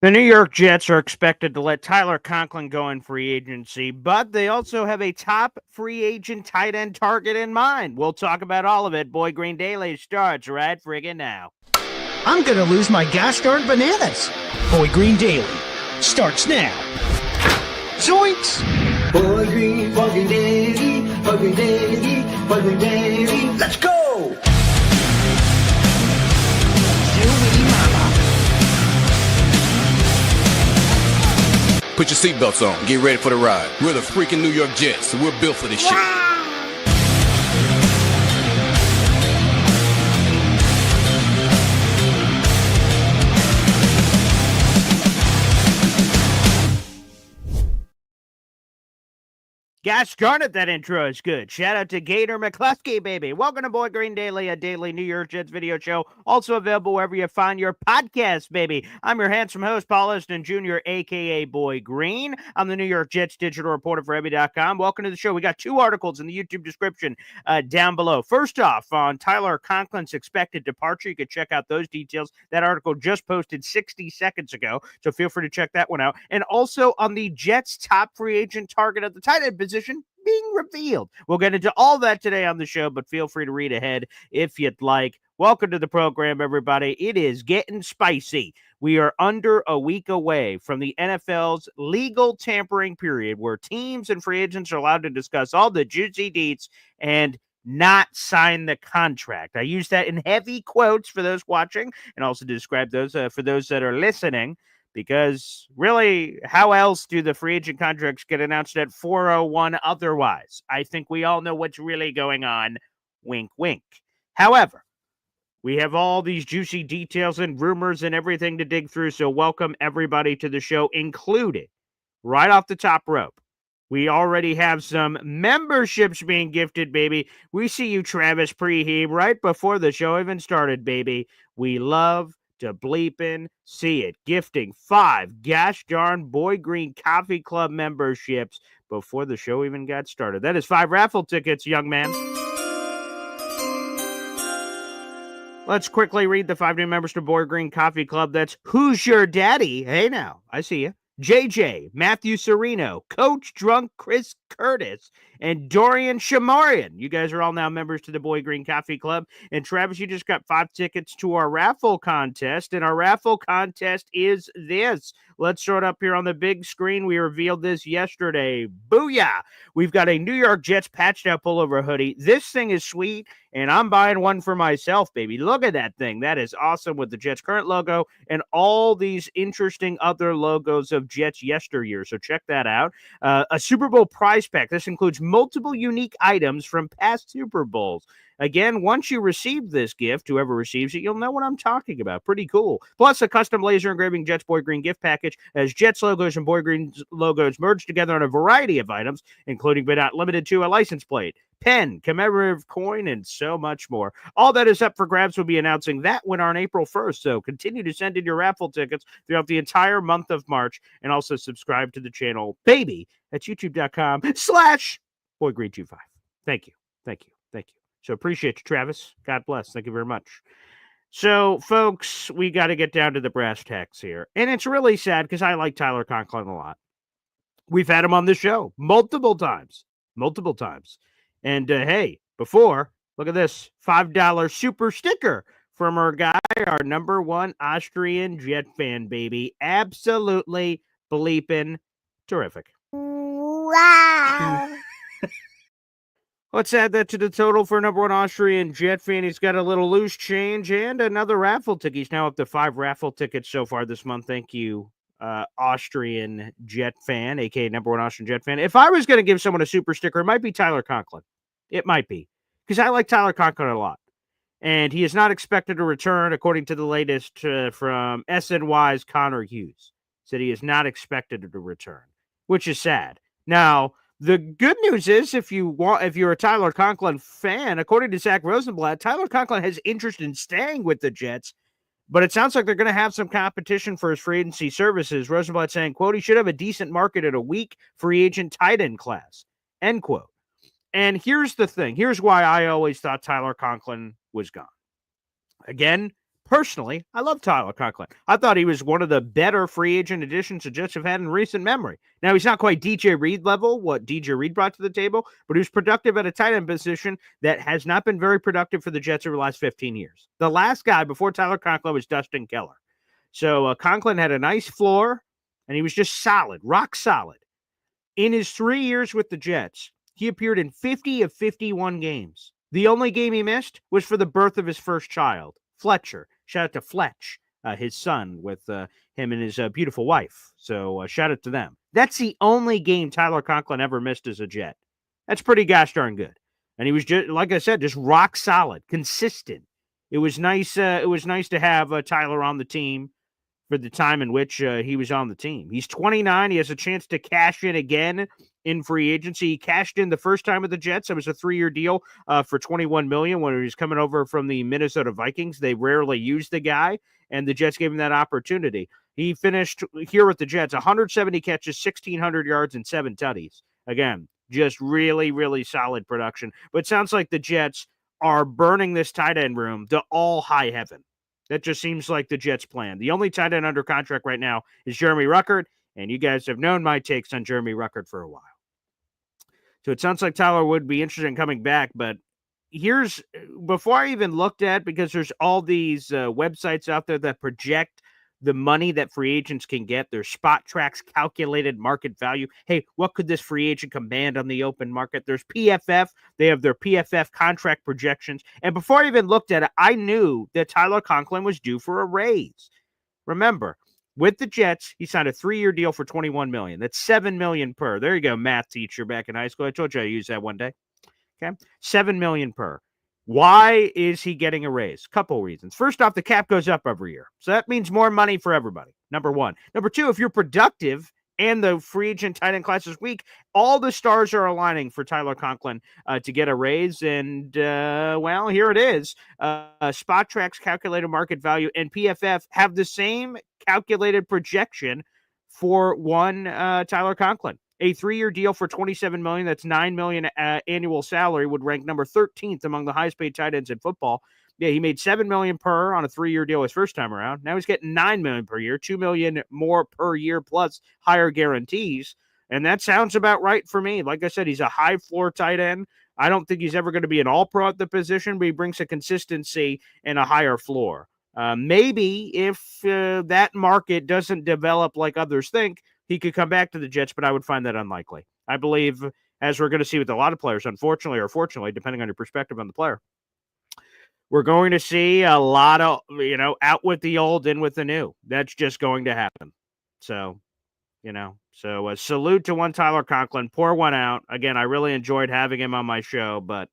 The New York Jets are expected to let Tyler Conklin go in free agency, but they also have a top free agent tight end target in mind. We'll talk about all of it. Boy Green Daily starts right friggin' now. I'm gonna lose my gosh darn bananas. Boy Green Daily starts now. Zoinks! Boy Green Daily, Boy Green Daily, Boy Green Daily. Let's go! Put your seatbelts on. Get ready for the ride. We're the freaking New York Jets, so we're built for this shit. Gosh darn it, that intro is good. Shout out to Gator McCluskey, baby. Welcome to Boy Green Daily, a daily New York Jets video show. Also available wherever you find your podcast, baby. I'm your handsome host, Paul Liston Jr., a.k.a. Boy Green. I'm the New York Jets digital reporter for Ebby.com. Welcome to the show. We got two articles in the YouTube description down below. First off, on Tyler Conklin's expected departure, you can check out those details. That article just posted 60 seconds ago, so feel free to check that one out. And also on the Jets' top free agent target at the tight end position being revealed. We'll get into all that today on the show, but feel free to read ahead if you'd like. Welcome to the program, everybody. It is getting spicy. We are under a week away from the NFL's legal tampering period, where teams and free agents are allowed to discuss all the juicy deets and not sign the contract. I use that in heavy quotes for those watching, and also to describe those for those that are listening. Because really, how else do the free agent contracts get announced at 4:01 otherwise? I think we all know what's really going on. Wink, wink. However, we have all these juicy details and rumors and everything to dig through, so welcome everybody to the show, including, right off the top rope, we already have some memberships being gifted, baby. We see you, Travis Preheeb, right before the show even started, baby. We love to bleepin' see it. Gifting 5 gosh darn Boy Green Coffee Club memberships before the show even got started. That is 5 raffle tickets, young man. Let's quickly read the 5 new members to Boy Green Coffee Club. That's Who's Your Daddy? Hey now, I see you. JJ, Matthew Serino, Coach Drunk Chris Curtis, and Dorian Shamarian. You guys are all now members to the Boy Green Coffee Club. And Travis, you just got 5 tickets to our raffle contest. And our raffle contest is this. Let's throw it up here on the big screen. We revealed this yesterday. Booyah! We've got a New York Jets patched out pullover hoodie. This thing is sweet, and I'm buying one for myself, baby. Look at that thing. That is awesome with the Jets current logo and all these interesting other logos of Jets yesteryear. So check that out. A Super Bowl prize pack. This includes multiple unique items from past Super Bowls. Again, once you receive this gift, whoever receives it, you'll know what I'm talking about. Pretty cool. Plus, a custom laser engraving Jets Boy Green gift package as Jets logos and Boy Green logos merged together on a variety of items, including but not limited to a license plate, pen, commemorative coin, and so much more. All that is up for grabs. We'll be announcing that winner on April 1st, so continue to send in your raffle tickets throughout the entire month of March, and also subscribe to the channel, baby, at youtube.com/BoyGreen25. Thank you. Thank you. Thank you. So appreciate you, Travis. God bless. Thank you very much. So, folks, we got to get down to the brass tacks here. And it's really sad because I like Tyler Conklin a lot. We've had him on the show multiple times. And hey, before, look at this $5 super sticker from our guy, our number one Austrian Jet fan, baby. Absolutely bleeping terrific. Wow. Let's add that to the total for number one Austrian Jet fan. He's got a little loose change and another raffle ticket. He's now up to 5 raffle tickets so far this month. Thank you, Austrian Jet fan, aka number one Austrian Jet fan. If I was going to give someone a super sticker, it might be Tyler Conklin. It might be. Because I like Tyler Conklin a lot. And he is not expected to return, according to the latest from SNY's Connor Hughes. Said he is not expected to return, which is sad. Now, the good news is, if you're a Tyler Conklin fan, according to Zach Rosenblatt, Tyler Conklin has interest in staying with the Jets, but it sounds like they're going to have some competition for his free agency services. Rosenblatt saying, quote, he should have a decent market at a weak free agent tight end class, end quote. And here's the thing. Here's why I always thought Tyler Conklin was gone. Again, Personally, I love Tyler Conklin. I thought he was one of the better free agent additions the Jets have had in recent memory. Now, he's not quite DJ Reed level, what DJ Reed brought to the table, but he was productive at a tight end position that has not been very productive for the Jets over the last 15 years. The last guy before Tyler Conklin was Dustin Keller. So Conklin had a nice floor, and he was just solid, rock solid. In his 3 years with the Jets, he appeared in 50 of 51 games. The only game he missed was for the birth of his first child, Fletcher. Shout out to Fletch, his son, with him and his beautiful wife. So shout out to them. That's the only game Tyler Conklin ever missed as a Jet. That's pretty gosh darn good. And he was just, like I said, just rock solid, consistent. It was nice. It was nice to have Tyler on the team for the time in which he was on the team. He's 29. He has a chance to cash in again in free agency. He cashed in the first time with the Jets. It was a 3-year deal for $21 million when he was coming over from the Minnesota Vikings. They rarely used the guy, and the Jets gave him that opportunity. He finished here with the Jets, 170 catches, 1,600 yards, and 7 tutties. Again, just really, really solid production. But it sounds like the Jets are burning this tight end room to all high heaven. That just seems like the Jets' plan. The only tight end under contract right now is Jeremy Ruckert, and you guys have known my takes on Jeremy Ruckert for a while. So it sounds like Tyler would be interested in coming back, but here's, before I even looked at, because there's all these websites out there that project the money that free agents can get. There's Spot Track's calculated market value. Hey, what could this free agent command on the open market? There's PFF. They have their PFF contract projections. And before I even looked at it, I knew that Tyler Conklin was due for a raise. Remember, with the Jets, he signed a 3-year deal for $21 million. That's $7 million per. There you go, math teacher back in high school. I told you I'd use that one day. Okay, $7 million per. Why is he getting a raise? Couple reasons. First off, the cap goes up every year. So that means more money for everybody. Number one. Number two, if you're productive and the free agent tight end class is weak, all the stars are aligning for Tyler Conklin to get a raise. And, well, here it is. Spot Track's calculated market value and PFF have the same calculated projection for one Tyler Conklin. A 3-year deal for $27 million, that's $9 million annual salary, would rank number 13th among the highest paid tight ends in football. Yeah, he made $7 million per on a 3-year deal his first time around. Now he's getting $9 million per year, $2 million more per year plus higher guarantees. And that sounds about right for me. Like I said, he's a high floor tight end. I don't think he's ever going to be an all-pro at the position, but he brings a consistency and a higher floor. Maybe if that market doesn't develop like others think, he could come back to the Jets, but I would find that unlikely. I believe, as we're going to see with a lot of players, unfortunately or fortunately, depending on your perspective on the player, we're going to see a lot of, out with the old, in with the new. That's just going to happen. So, a salute to one Tyler Conklin. Pour one out. Again, I really enjoyed having him on my show, but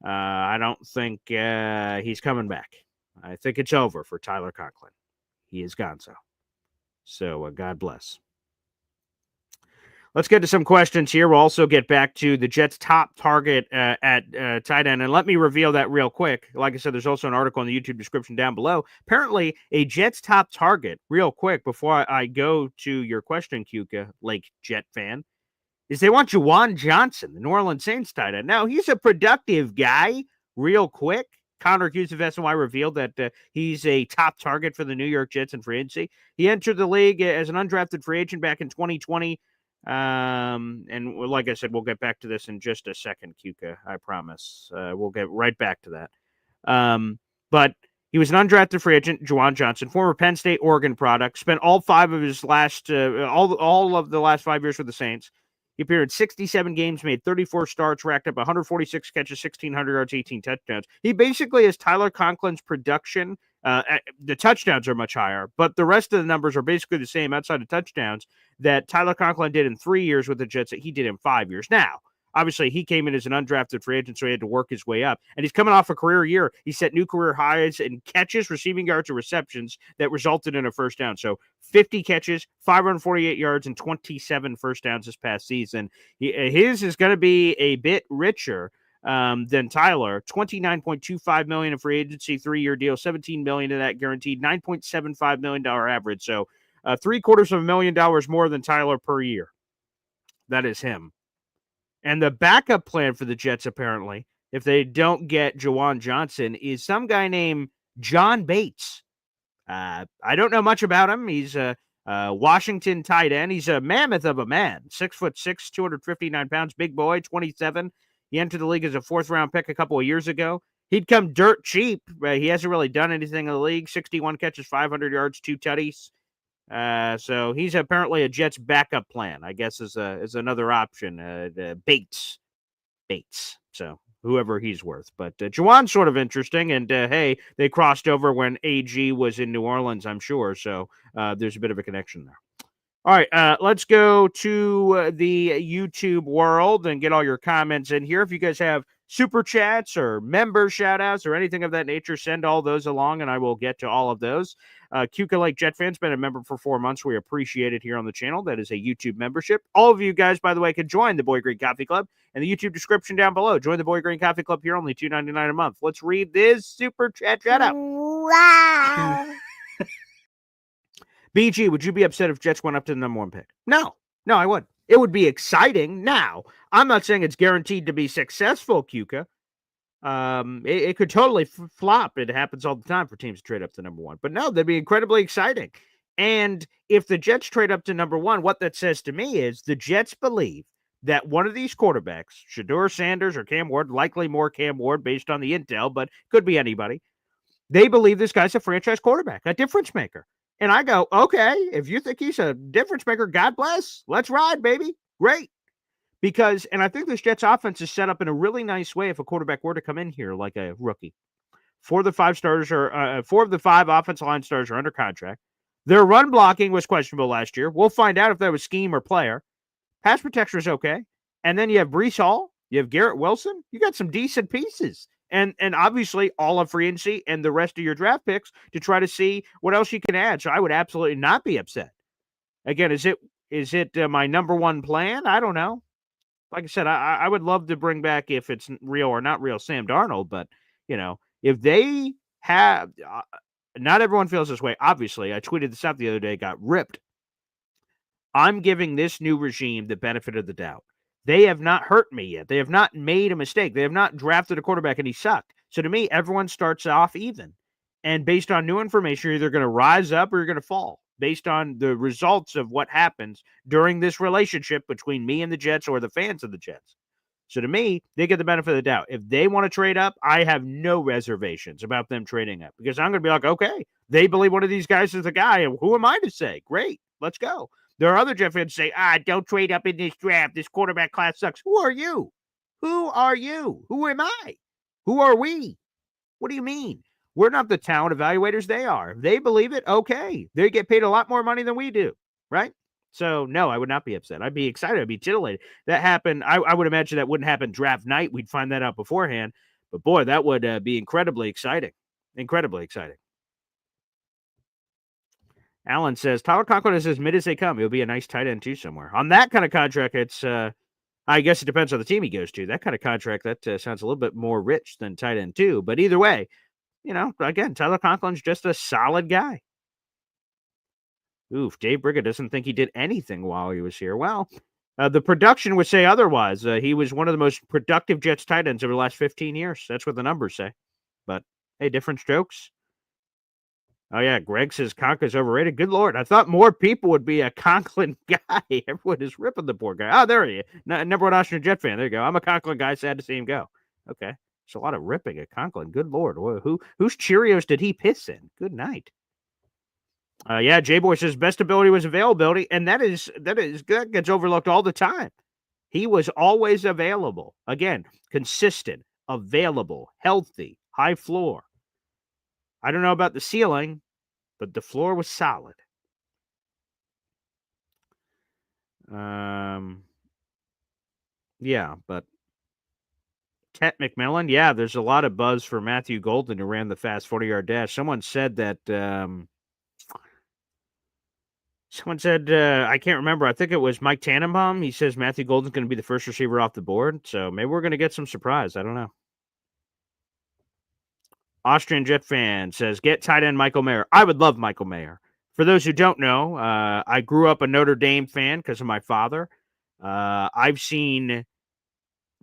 I don't think he's coming back. I think it's over for Tyler Conklin. He is gonzo. So, God bless. Let's get to some questions here. We'll also get back to the Jets' top target at tight end. And let me reveal that real quick. Like I said, there's also an article in the YouTube description down below. Apparently, a Jets' top target, real quick, before I go to your question, Kuka, Lake Jet fan, is they want Juwan Johnson, the New Orleans Saints tight end. Now, he's a productive guy, real quick. Connor Hughes of SNY revealed that he's a top target for the New York Jets in free agency. He entered the league as an undrafted free agent back in 2020. And like I said, we'll get back to this in just a second, Kuka. I promise. We'll get right back to that. But he was an undrafted free agent, Juwan Johnson, former Penn State, Oregon product. Spent all of the last 5 years with the Saints. He appeared in 67 games, made 34 starts, racked up 146 catches, 1,600 yards, 18 touchdowns. He basically is Tyler Conklin's production. The touchdowns are much higher, but the rest of the numbers are basically the same outside of touchdowns that Tyler Conklin did in 3 years with the Jets that he did in 5 years. Now, obviously, he came in as an undrafted free agent, so he had to work his way up. And he's coming off a career year. He set new career highs in catches, receiving yards, and receptions that resulted in a first down. So 50 catches, 548 yards, and 27 first downs this past season. His is going to be a bit richer than Tyler. $29.25 million in free agency, 3-year deal, $17 million of that guaranteed, $9.75 million average. So $750,000 more than Tyler per year. That is him. And the backup plan for the Jets, apparently, if they don't get Juwan Johnson, is some guy named John Bates. I don't know much about him. He's a Washington tight end. He's a mammoth of a man. 6'6", 259 pounds, big boy, 27. He entered the league as a 4th-round pick a couple of years ago. He'd come dirt cheap. He hasn't really done anything in the league. 61 catches, 500 yards, 2 tutties. So he's apparently a Jets backup plan, I guess, is another option. Bates. So whoever he's worth. But Juwan's sort of interesting. And hey, they crossed over when AG was in New Orleans, I'm sure. So there's a bit of a connection there. All right, let's go to the YouTube world and get all your comments in here. If you guys have super chats or member shout outs or anything of that nature, send all those along and I will get to all of those. Cuca Lake Jet Fan's been a member for 4 months. We appreciate it here on the channel. That is a YouTube membership. All of you guys, by the way, can join the Boy Green Coffee Club in the YouTube description down below. Join the Boy Green Coffee Club here, only $2.99 a month. Let's read this super chat shout out. Wow. BG, would you be upset if Jets went up to the number 1 pick? No, I wouldn't. It would be exciting. Now, I'm not saying it's guaranteed to be successful, Cuca. It could totally flop. It happens all the time for teams to trade up to number 1. But no, that'd be incredibly exciting. And if the Jets trade up to number 1, what that says to me is the Jets believe that one of these quarterbacks, Shedeur Sanders or Cam Ward, likely more Cam Ward based on the intel, but could be anybody. They believe this guy's a franchise quarterback, a difference maker. And I go, okay, if you think he's a difference maker, God bless. Let's ride, baby. Great. Because, and I think this Jets offense is set up in a really nice way if a quarterback were to come in here like a rookie. 4 of the 5 starters are 4 of the 5 offensive line starters are under contract. Their run blocking was questionable last year. We'll find out if that was scheme or player. Pass protection is okay. And then you have Breece Hall. You have Garrett Wilson. You got some decent pieces. And obviously all of free agency and the rest of your draft picks to try to see what else you can add. So I would absolutely not be upset. Again, is it my number 1 plan? I don't know. Like I said, I would love to bring back, if it's real or not real, Sam Darnold. But, if they have not everyone feels this way. Obviously, I tweeted this out the other day, got ripped. I'm giving this new regime the benefit of the doubt. They have not hurt me yet. They have not made a mistake. They have not drafted a quarterback and he sucked. So to me, everyone starts off even. And based on new information, you're either going to rise up or you're going to fall based on the results of what happens during this relationship between me and the Jets or the fans of the Jets. So to me, they get the benefit of the doubt. If they want to trade up, I have no reservations about them trading up because I'm going to be like, okay, they believe one of these guys is the guy. And who am I to say? Great, let's go. There are other Jet fans who say, don't trade up in this draft. This quarterback class sucks. Who are you? Who are you? Who am I? Who are we? What do you mean? We're not the talent evaluators. They are. If they believe it, okay. They get paid a lot more money than we do, right? So, no, I would not be upset. I'd be excited. I'd be titillated. That happened. I would imagine that wouldn't happen draft night. We'd find that out beforehand. But, boy, that would be incredibly exciting. Incredibly exciting. Alan says, Tyler Conklin is as mid as they come. He'll be a nice tight end, too, somewhere. On that kind of contract, it's, I guess it depends on the team he goes to. That kind of contract, that sounds a little bit more rich than tight end, too. But either way, again, Tyler Conklin's just a solid guy. Oof, Dave Briga doesn't think he did anything while he was here. Well, the production would say otherwise. He was one of the most productive Jets tight ends over the last 15 years. That's what the numbers say. But, hey, different strokes. Oh, yeah, Greg says Conklin's overrated. Good Lord. I thought more people would be a Conklin guy. Everyone is ripping the poor guy. Oh, there he is. Number 1 Austrian Jet fan. There you go. I'm a Conklin guy. Sad to see him go. Okay. It's a lot of ripping at Conklin. Good Lord. Whose Cheerios did he piss in? Good night. Yeah, J-Boy says best ability was availability, and that gets overlooked all the time. He was always available. Again, consistent, available, healthy, high floor. I don't know about the ceiling, but the floor was solid. Yeah, but Tet McMillan, yeah, there's a lot of buzz for Matthew Golden who ran the fast 40-yard dash. Someone said that I can't remember. I think it was Mike Tannenbaum. He says Matthew Golden's going to be the first receiver off the board. So maybe we're going to get some surprise. I don't know. Austrian Jet fan says, get tight end Michael Mayer. I would love Michael Mayer. For those who don't know, I grew up a Notre Dame fan because of my father. I've seen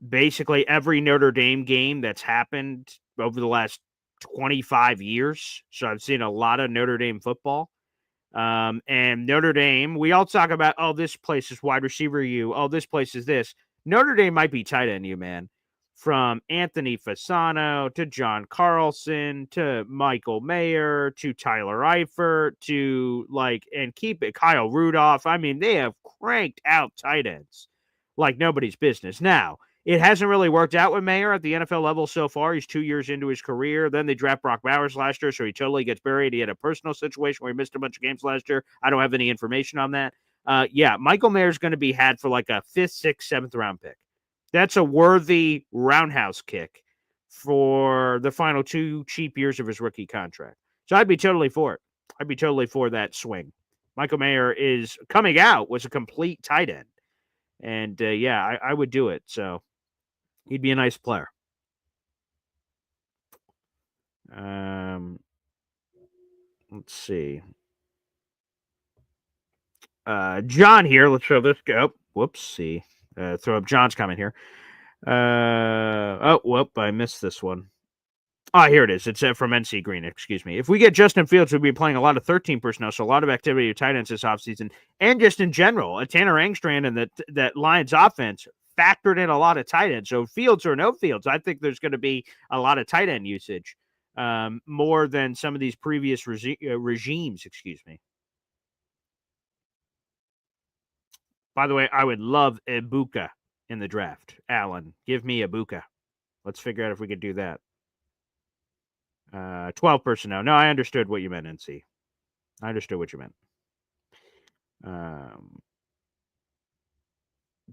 basically every Notre Dame game that's happened over the last 25 years. So I've seen a lot of Notre Dame football. And Notre Dame, we all talk about, oh, this place is wide receiver you. Oh, this place is this. Notre Dame might be tight end you, man. From Anthony Fasano to John Carlson to Michael Mayer to Tyler Eifert to and keep it Kyle Rudolph. I mean, they have cranked out tight ends like nobody's business. Now, it hasn't really worked out with Mayer at the NFL level so far. He's 2 years into his career. Then they draft Brock Bowers last year, so he totally gets buried. He had a personal situation where he missed a bunch of games last year. I don't have any information on that. Michael Mayer's going to be had for like a 5th, 6th, 7th round pick. That's a worthy roundhouse kick for the final 2 cheap years of his rookie contract. So I'd be totally for it. I'd be totally for that swing. Michael Mayer is coming out was a complete tight end. And I would do it. So he'd be a nice player. Let's see. John here. Let's throw this go. Whoopsie. Throw up John's comment here. I missed this one. Here it is. It's from NC Green. Excuse me. If we get Justin Fields, we'll be playing a lot of 13 personnel, so a lot of activity of tight ends this offseason, and just in general, Tanner Angstrand and that Lions offense factored in a lot of tight ends. So Fields or no Fields, I think there's going to be a lot of tight end usage, more than some of these previous regimes. Excuse me. By the way, I would love Ibuka in the draft. Alan, give me Ibuka. Let's figure out if we could do that. 12 personnel. No, I understood what you meant, NC. I understood what you meant.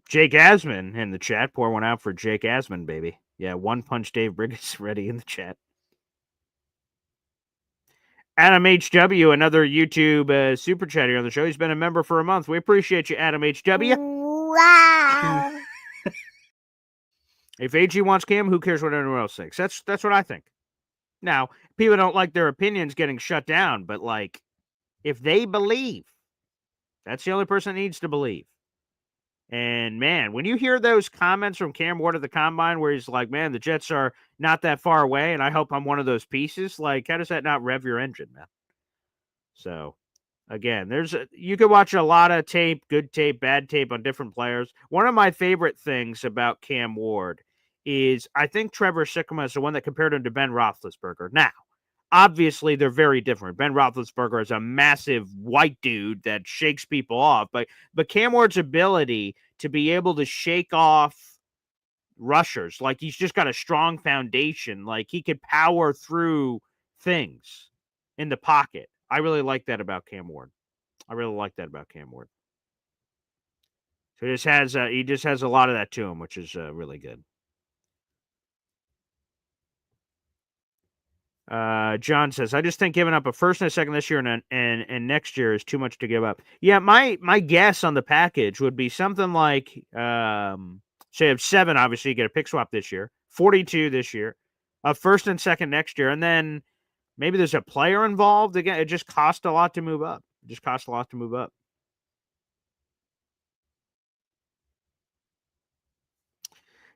Jake Asman in the chat. Pour one out for Jake Asman, baby. Yeah, One Punch Dave Briggs ready in the chat. Adam HW, another YouTube super chat here on the show. He's been a member for a month. We appreciate you, Adam HW. Wow. If AG wants Cam, who cares what anyone else thinks? That's what I think. Now, people don't like their opinions getting shut down, but if they believe, that's the only person that needs to believe. And man, when you hear those comments from Cam Ward at the Combine where he's like, man, the Jets are not that far away, and I hope I'm one of those pieces, how does that not rev your engine, man? So, again, you could watch a lot of tape, good tape, bad tape on different players. One of my favorite things about Cam Ward is I think Trevor Sikkema is the one that compared him to Ben Roethlisberger. Now, obviously, they're very different. Ben Roethlisberger is a massive white dude that shakes people off, but Cam Ward's ability to be able to shake off rushers, he's just got a strong foundation, he could power through things in the pocket. I really like that about Cam Ward. So he just has a lot of that to him, which is really good. John says, I just think giving up a first and a second this year and next year is too much to give up. Yeah, my guess on the package would be something like, say you have 7, obviously you get a pick swap this year, 42 this year, a first and second next year, and then maybe there's a player involved. Again, it just costs a lot to move up.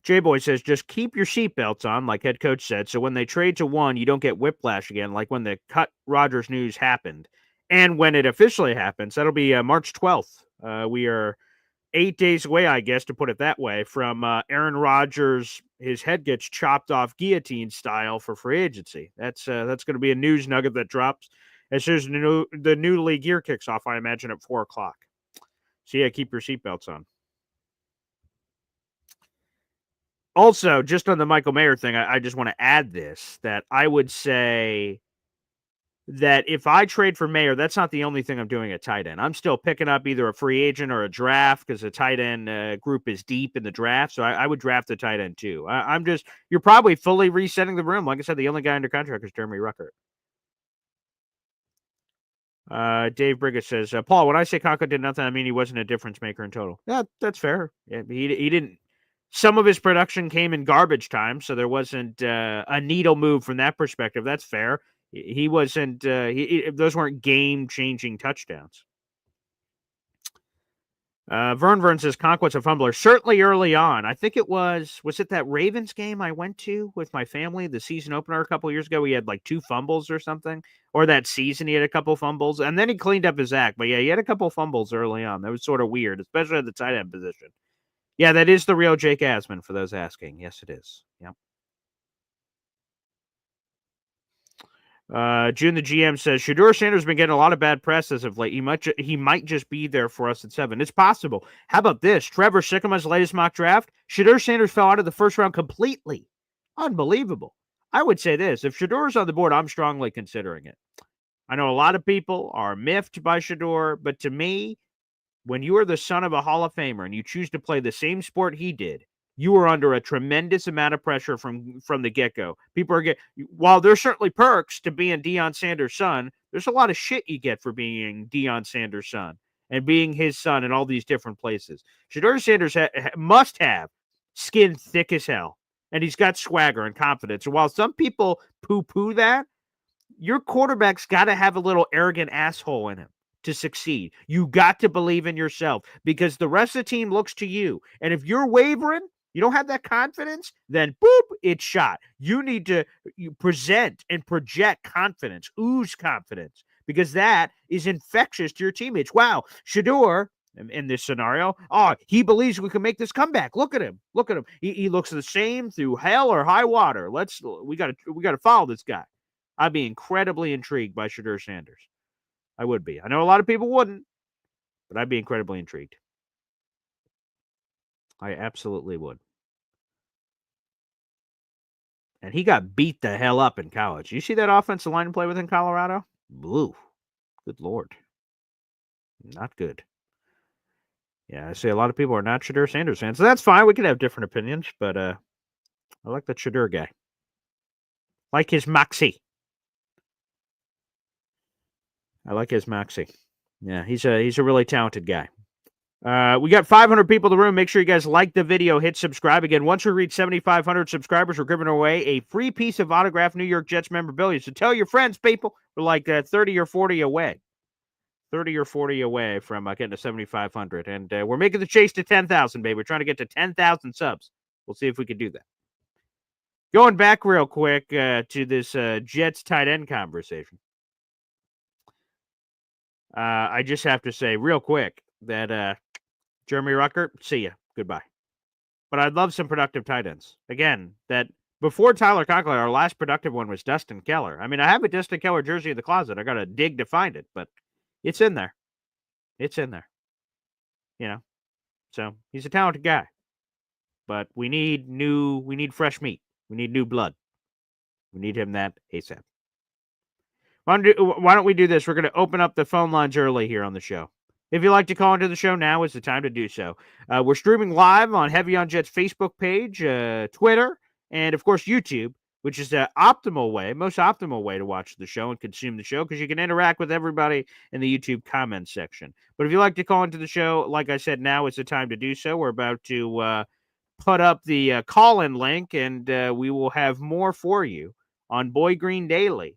J-Boy says, just keep your seatbelts on, like head coach said, so when they trade to 1, you don't get whiplash again, like when the cut Rodgers news happened. And when it officially happens, that'll be March 12th. We are 8 days away, I guess, to put it that way, from Aaron Rodgers. His head gets chopped off guillotine style for free agency. That's going to be a news nugget that drops as soon as the new league year kicks off, I imagine, at 4 o'clock. So, yeah, keep your seatbelts on. Also, just on the Michael Mayer thing, I just want to add this, that I would say that if I trade for Mayer, that's not the only thing I'm doing at tight end. I'm still picking up either a free agent or a draft because the tight end group is deep in the draft. So I would draft the tight end too. You're probably fully resetting the room. Like I said, the only guy under contract is Jeremy Ruckert. Dave Briggett says, Paul, when I say Conklin did nothing, I mean he wasn't a difference maker in total. Yeah, that's fair. Yeah, he didn't. Some of his production came in garbage time, so there wasn't a needle move from that perspective. That's fair. He wasn't. Those weren't game-changing touchdowns. Vern says Conquit's a fumbler. Certainly early on. I think it was it that Ravens game I went to with my family, the season opener a couple years ago? He had like 2 fumbles or something. Or that season he had a couple fumbles. And then he cleaned up his act. But yeah, he had a couple fumbles early on. That was sort of weird, especially at the tight end position. Yeah, that is the real Jake Asman for those asking. Yes, it is. Yep. June the GM says Shedeur Sanders has been getting a lot of bad press as of late. He might just be there for us at 7. It's possible. How about this? Trevor Sikkema's latest mock draft. Shedeur Sanders fell out of the first round completely. Unbelievable. I would say this: if Shedeur's on the board, I'm strongly considering it. I know a lot of people are miffed by Shedeur, but to me, when you are the son of a Hall of Famer and you choose to play the same sport he did, you are under a tremendous amount of pressure from the get-go. People are while there's certainly perks to being Deion Sanders' son, there's a lot of shit you get for being Deion Sanders' son and being his son in all these different places. Shedeur Sanders must have skin thick as hell, and he's got swagger and confidence. And while some people poo-poo that, your quarterback's got to have a little arrogant asshole in him to succeed. You got to believe in yourself because the rest of the team looks to you. And if you're wavering, you don't have that confidence, then boop, it's shot. You need to present and project confidence, ooze confidence, because that is infectious to your teammates. Wow, Shedeur, in this scenario, he believes we can make this comeback. Look at him. Look at him. He looks the same through hell or high water. We got to follow this guy. I'd be incredibly intrigued by Shedeur Sanders. I would be. I know a lot of people wouldn't, but I'd be incredibly intrigued. I absolutely would. And he got beat the hell up in college. You see that offensive line play with in Colorado? Blue. Good Lord. Not good. Yeah, I see a lot of people are not Shedeur Sanders fans. So that's fine. We can have different opinions, but I like the Shedeur guy. Like his moxie. I like his moxie. Yeah, he's a really talented guy. We got 500 people in the room. Make sure you guys like the video. Hit subscribe. Again, once we reach 7,500 subscribers, we're giving away a free piece of autographed New York Jets memorabilia. So tell your friends, people. We're like 30 or 40 away. 30 or 40 away from getting to 7,500. And we're making the chase to 10,000, baby. We're trying to get to 10,000 subs. We'll see if we can do that. Going back real quick to this Jets tight end conversation. I just have to say real quick that Jeremy Ruckert, see ya. Goodbye. But I'd love some productive tight ends. Again, that before Tyler Conklin, our last productive one was Dustin Keller. I mean, I have a Dustin Keller jersey in the closet. I got to dig to find it, but it's in there. It's in there. You know, so he's a talented guy. But we need fresh meat. We need new blood. We need him that ASAP. Why don't we do this? We're going to open up the phone lines early here on the show. If you'd like to call into the show, now is the time to do so. We're streaming live on Heavy on Jets Facebook page, Twitter, and, of course, YouTube, which is the most optimal way to watch the show and consume the show because you can interact with everybody in the YouTube comments section. But if you'd like to call into the show, like I said, now is the time to do so. We're about to put up the call-in link, and we will have more for you on Boy Green Daily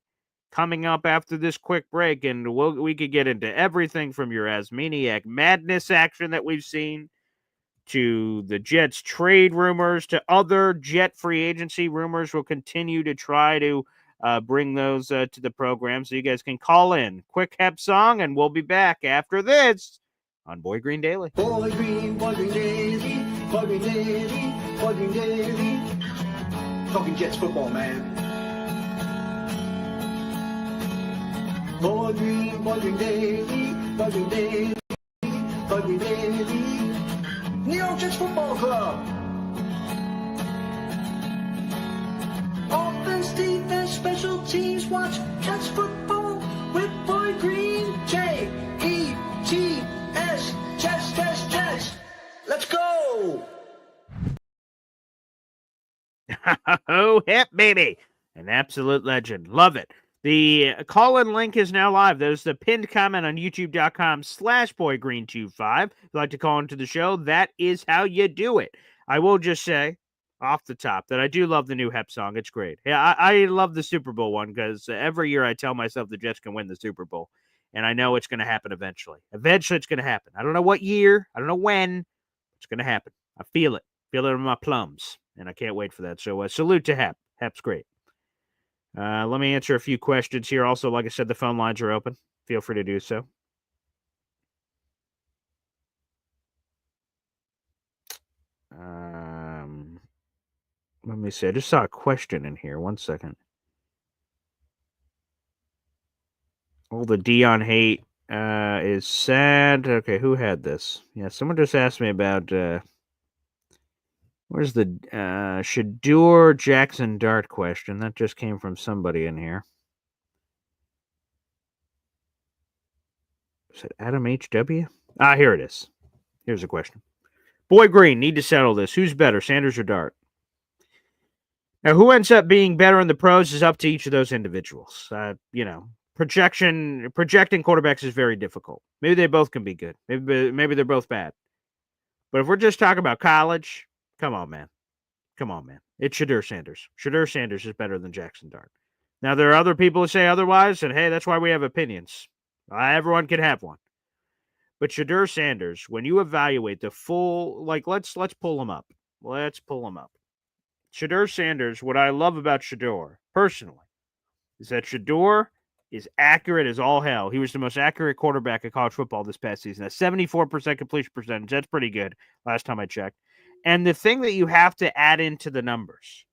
coming up after this quick break, and we could get into everything from your Asmaniac Madness action that we've seen to the Jets trade rumors to other Jet free agency rumors. We'll continue to try to bring those to the program so you guys can call in. Quick Hep song, and we'll be back after this on Boy Green Daily. Boy Green Daily, Boy Green Daily, Boy Green Daily. Talking Jets football, man. Boy Green Daily, Boy Green Daily, Boy Green Daily. New York Jets Football Club. Offense, defense, special teams. Watch Jets football with Boy Green. J-E-T-S. Jets. Let's go. Oh, Hep, baby. An absolute legend. Love it. The call-in link is now live. There's the pinned comment on youtube.com/boygreen25. If you'd like to call into the show, that is how you do it. I will just say, off the top, that I do love the new Hep song. It's great. Yeah, I love the Super Bowl one because every year I tell myself the Jets can win the Super Bowl. And I know it's going to happen eventually. Eventually, it's going to happen. I don't know what year. I don't know when. It's going to happen. I feel it. Feel it in my plums. And I can't wait for that. So salute to Hap. Hap's great. Let me answer a few questions here. Also, like I said, the phone lines are open. Feel free to do so. Let me see. I just saw a question in here. One second. Oh, the Dion hate is sad. Okay, who had this? Yeah, someone just asked me about where's the Shador Jackson Dart question. That just came from somebody in here. Is it Adam HW? Ah, here it is. Here's a question. Boy Green, need to settle this. Who's better, Sanders or Dart? Now, who ends up being better in the pros is up to each of those individuals. Projecting quarterbacks is very difficult. Maybe they both can be good. Maybe they're both bad. But if we're just talking about college, come on, man. It's Shador Sanders. Shador Sanders is better than Jackson Dart. Now, there are other people who say otherwise, and hey, that's why we have opinions. Everyone can have one. But Shador Sanders, when you evaluate the full, let's pull him up. Let's pull him up. Shador Sanders, what I love about Shador, personally, is that Shador is accurate as all hell. He was the most accurate quarterback in college football this past season. A 74% completion percentage. That's pretty good last time I checked. And the thing that you have to add into the numbers,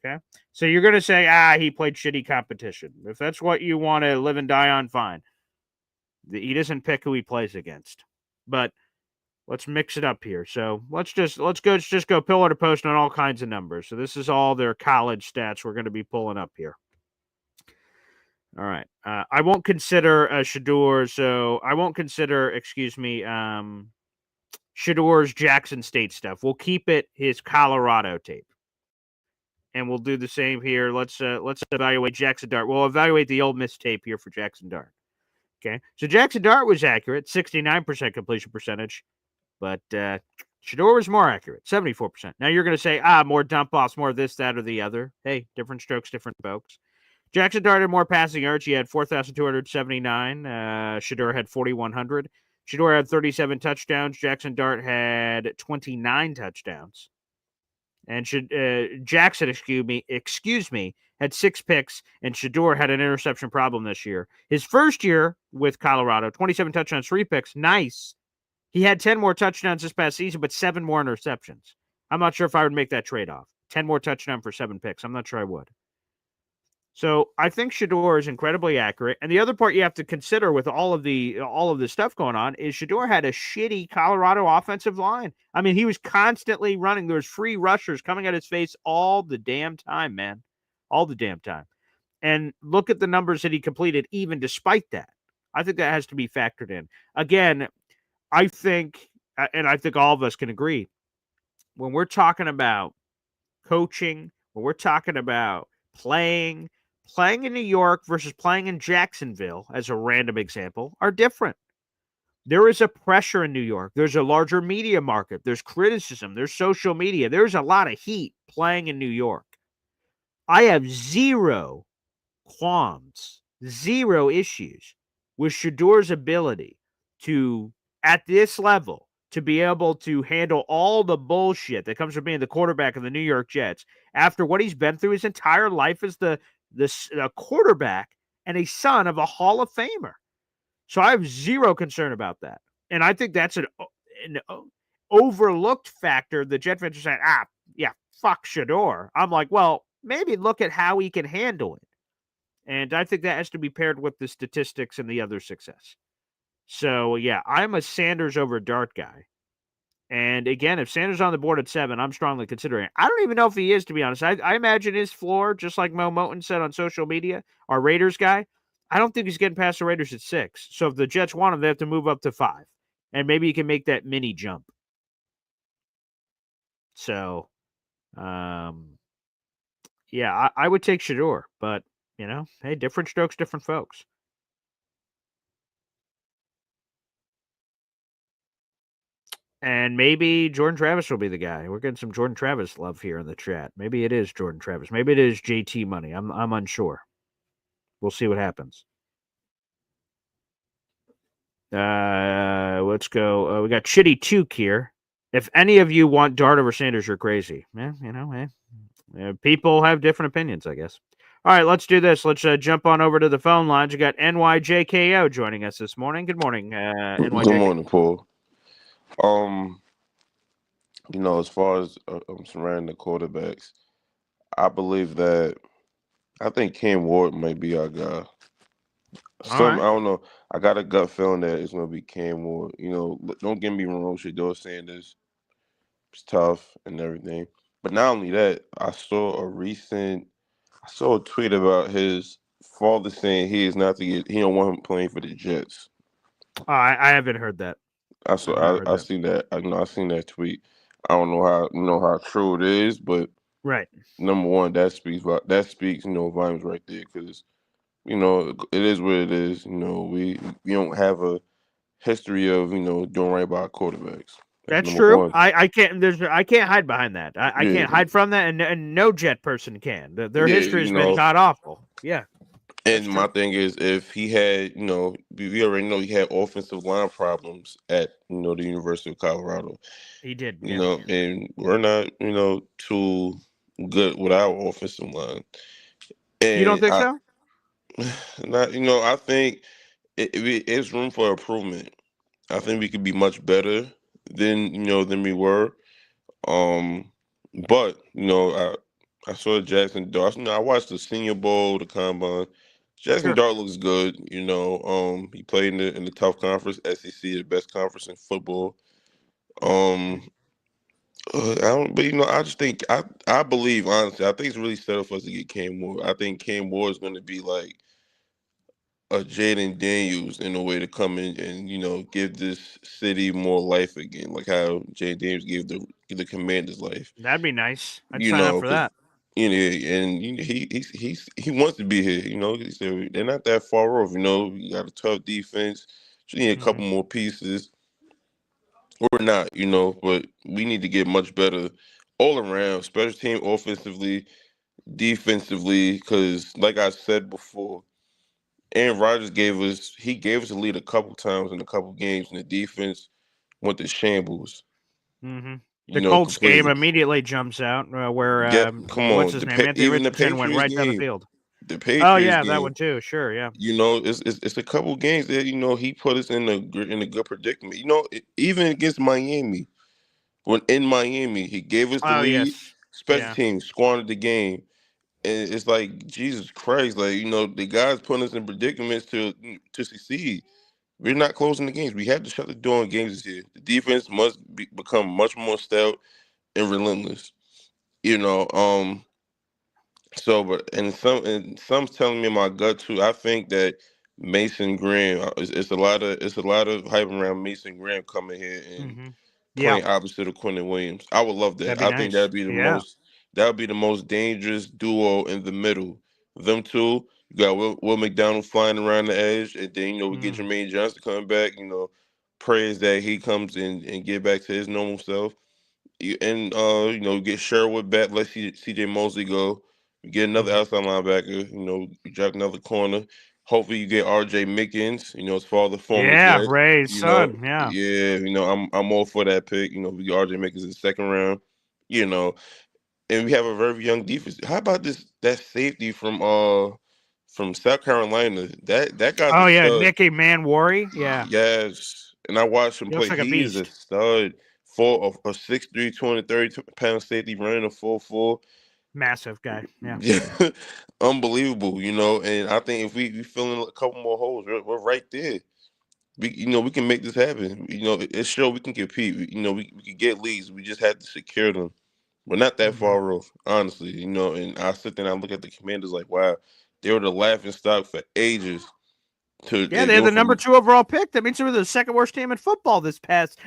okay? So you're going to say, he played shitty competition. If that's what you want to live and die on, fine. He doesn't pick who he plays against. But let's mix it up here. So let's just go pillar to post on all kinds of numbers. So this is all their college stats we're going to be pulling up here. All right. I won't consider Shador. So I won't consider, Shador's Jackson State stuff. We'll keep it his Colorado tape. And we'll do the same here. Let's evaluate Jackson Dart. We'll evaluate the Ole Miss tape here for Jackson Dart. Okay. So Jackson Dart was accurate, 69% completion percentage. But Shador was more accurate, 74%. Now you're going to say, more dump offs, more this, that, or the other. Hey, different strokes, different folks. Jackson Dart had more passing yards. He had 4,279. Shador had 4,100. Shador had 37 touchdowns. Jackson Dart had 29 touchdowns. And Jackson, excuse me, had 6 picks, and Shador had an interception problem this year. His first year with Colorado, 27 touchdowns, 3 picks. Nice. He had 10 more touchdowns this past season, but 7 more interceptions. I'm not sure if I would make that trade-off. 10 more touchdowns for 7 picks. I'm not sure I would. So I think Shador is incredibly accurate. And the other part you have to consider with all of the stuff going on is Shador had a shitty Colorado offensive line. I mean, he was constantly running. There was free rushers coming at his face all the damn time, man. All the damn time. And look at the numbers that he completed even despite that. I think that has to be factored in. Again, I think all of us can agree, when we're talking about coaching, when we're talking about playing in New York versus playing in Jacksonville, as a random example, are different. There is a pressure in New York. There's a larger media market. There's criticism. There's social media. There's a lot of heat playing in New York. I have zero qualms, zero issues with Shador's ability to, at this level, to be able to handle all the bullshit that comes from being the quarterback of the New York Jets after what he's been through his entire life as the quarterback and a son of a Hall of Famer. So I have zero concern about that. And I think that's an overlooked factor. The Jet fans are saying, fuck Shador. I'm like, well, maybe look at how he can handle it. And I think that has to be paired with the statistics and the other success. So, yeah, I'm a Sanders over Dart guy. And again, if Sanders on the board at 7, I'm strongly considering it. I don't even know if he is, to be honest. I imagine his floor, just like Mo Moten said on social media, our Raiders guy, I don't think he's getting past the Raiders at 6. So if the Jets want him, they have to move up to 5. And maybe he can make that mini jump. So, I would take Shador. But, hey, different strokes, different folks. And maybe Jordan Travis will be the guy. We're getting some Jordan Travis love here in the chat. Maybe it is Jordan Travis. Maybe it is JT money. I'm unsure. We'll see what happens. Let's go. We got Chitty Took here. If any of you want Dart over Sanders, you're crazy. People have different opinions, I guess. All right, let's do this. Let's jump on over to the phone lines. We got NYJKO joining us this morning. Good morning, Good NYJKO. morning, Paul. As far as surrounding the quarterbacks, I believe that I think Cam Ward might be our guy. All right. I don't know. I got a gut feeling that it's gonna be Cam Ward. Don't get me wrong, Shador Sanders is tough and everything. But not only that, I saw a tweet about his father saying he don't want him playing for the Jets. I haven't heard that. I've not heard I that. seen that. I seen that tweet. I don't know how true it is, but Right. number one, that speaks volumes right there, because it is what it is. We don't have a history of doing right by our quarterbacks. That's That's number true. one. I can't. I can't hide behind that. I Yeah, can't hide from that, and no Jet person can. Their yeah, history has been god awful. Yeah, that's And my true. thing is, if he had, we already know he had offensive line problems at the University of Colorado. He did. Yeah. And we're not too good with our offensive line. You don't And think so? not, I think it's room for improvement. I think we could be much better than we were. Um, but I saw Jackson Dart. I watched the Senior Bowl, the Combine. Jackson Sure. Dart looks good. He played in the tough conference, SEC, the best conference in football. Um, I don't, but I just think I believe, honestly, I think it's really set up for us to get Cam Ward. I think Cam Ward is going to be like a Jaden Daniels in a way to come in and give this city more life again, like how Jaden Daniels gave the Commanders life. That'd be nice. I'd sign up for Because that. and he wants to be here. He said they're not that far off. You got a tough defense. Just need a Hmm. couple more pieces, or not. But we need to get much better all around, special team, offensively, defensively. Because like I said before, Aaron Rodgers gave us a lead a couple times in a couple games, and the defense went to shambles. Hmm. The Colts game Completely. immediately jumps out where Yeah, come what's on. his name? Anthony Even the Richardson went Patriots right down the game. field. The Oh Patriots yeah, that game. one too. Sure. Yeah. It's a couple games that he put us in a good predicament. Even against Miami, when in Miami he gave us the Oh lead. yes. Special Yeah. teams squandered the game, and it's like Jesus Christ, like the guys putting us in predicaments to succeed. We're not closing the games. We have to shut the door on games this year. The defense must become much more stout and relentless. You know, um, So, but and some telling me in my gut too. I think that Mason Graham. It's a lot of hype around Mason Graham coming here and Hmm. Yeah. playing opposite of Quentin Williams. I would love That'd that. be I think nice. that'd be the Yeah. most. That would be the most dangerous duo in the middle. Them two. You got Will McDonald flying around the edge, and then we get Hmm. Jermaine Johnson coming back. Praise that he comes in and get back to his normal self. And get Sherwood back, let CJ Mosley go. You get another Hmm. outside linebacker. You draft another corner. Hopefully, you get R.J. Mickens. His father, former Yeah. Jet. Ray's son. Yeah. Yeah. I'm all for that pick. We get R.J. Mickens in the second round. You know, and we have a very young defense. How about that safety from South Carolina? That guy's a Oh yeah. stud. Nicky Manwari. Yeah. Yes, and I watched him He looks play. like a He is a beast. stud. For a 6'3", 230-pound safety running a 4.4. Massive guy. Yeah. Yeah, unbelievable. And I think if we fill in a couple more holes, we're right there. We can make this happen. It's sure we can compete. We can get leads. We just have to secure them. We're not that Hmm. far off, honestly. And I sit there and I look at the Commanders like, wow, they were the laughing stock for ages. Yeah, They they had go the number from 2 overall pick. That means they were the second worst team in football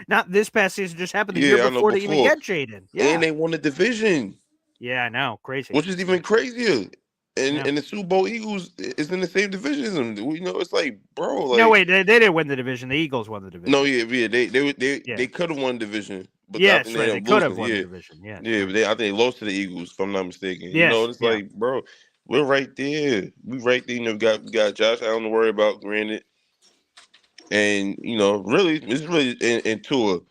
not this past season, just happened the year yeah, I know before they even before, get Jaden. and Yeah. they won the division. Yeah, I know. Crazy. Which is Yeah. even crazier. And Yeah. and the Super Bowl Eagles is in the same division as them. It's like, bro, No, like, wait, they didn't win the division. The Eagles won the no, division. yeah, Yeah. they could have won division, but I think Yes, they right. ended They up could have losing. won the Yeah, division. Yes, yeah, right. but I think they lost to the Eagles, if I'm not mistaken. Yes, It's yeah. like, bro, we're right there. We right there. We got Josh Allen to worry about. Granted, And really, it's really into it.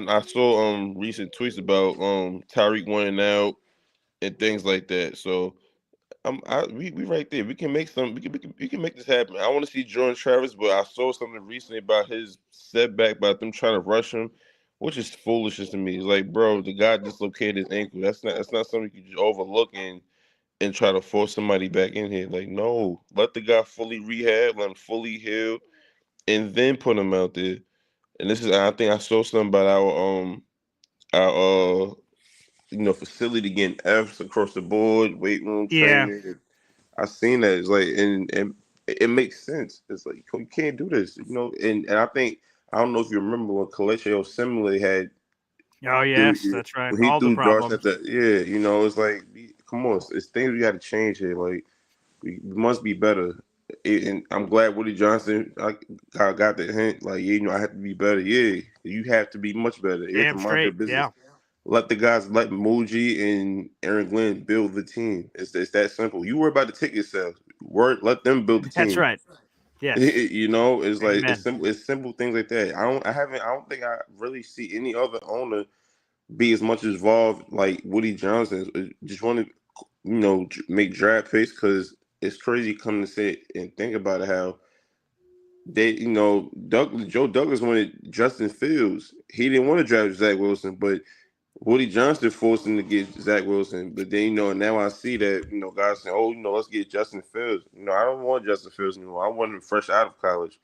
I saw recent tweets about Tyreek winning out and things like that. So we right there. We can make some. We can make this happen. I want to see Jordan Travis, but I saw something recently about his setback, about them trying to rush him, which is foolishness to me. It's like, bro, the guy dislocated his ankle. That's not something you can just overlook and try to force somebody back in here. Like, no, let the guy fully rehab, let him fully heal, and then put him out there. And I think I saw something about our facility getting F's across the board, weight room Yeah. training. I seen that. It's like, and it makes sense. It's like you can't do this, And I think I don't know if you remember when Kelechi Osemele had Oh, threw yes, that's right. when he All the threw darts at problems. that. Yeah, it's like, come on, it's things we got to change here. Like we must be better. And I'm glad Woody Johnson I got the hint. Like, yeah, I have to be better. Yeah, you have to be much better. You have to Damn mind your straight. business. Yeah, Let the guys, let Muji and Aaron Glenn build the team. It's that simple. You worry about the ticket sales. Let them build the that's team. right. Yes. It's like it's Amen. simple. It's simple things like that. I don't think I really see any other owner be as much involved like Woody Johnson. Just want to, make draft picks, because it's crazy coming to say it and think about it, how they, Joe Douglas wanted Justin Fields. He didn't want to draft Zach Wilson, but Woody Johnson forced him to get Zach Wilson. But then, now I see that, guys saying, oh, let's get Justin Fields. I don't want Justin Fields anymore. I want him fresh out of college.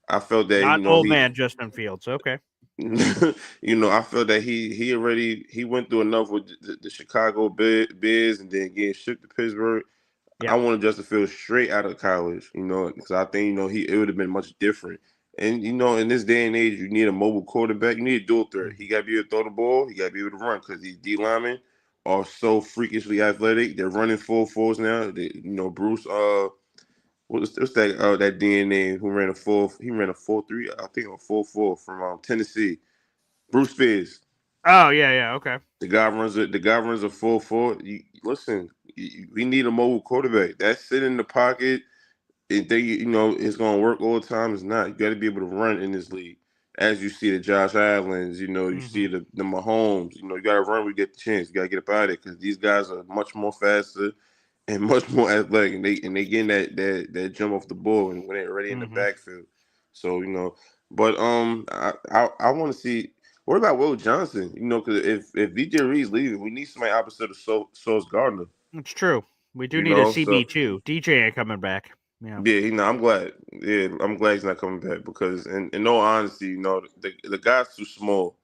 I felt that, Not old man Justin Fields. Okay. I feel that he went through enough with the Chicago Bears, and then getting shipped to Pittsburgh. Yeah. I wanted Justin Fields straight out of college, because I think, it would have been much different. And, in this day and age, you need a mobile quarterback. You need a dual threat. He got to be able to throw the ball. He got to be able to run, because these D linemen are so freakishly athletic. They're running full force now. Bruce, what's that DNA who ran he ran a 4.3, I think, a 4.4 from Tennessee. Bruce Spears. Oh, yeah. Okay. The guy runs a 4.4. Listen, we need a mobile quarterback. That sit in the pocket and think it's gonna work all the time. It's not. You got to be able to run in this league. As you see the Josh Allen's, you see the Mahomes. You got to run when you get the chance. You got to get up out of it, because these guys are much more faster and much more athletic, and they getting that jump off the ball and when they're already in the Mm-hmm. backfield. So, but I want to see. What about Will Johnson? Because if DJ Reed's leaving, we need somebody opposite of Sauce Gardner. It's true. We do need a So CB too. DJ ain't coming back. Yeah. yeah, I'm glad. Yeah, I'm glad he's not coming back, because in all honesty, the guy's too small,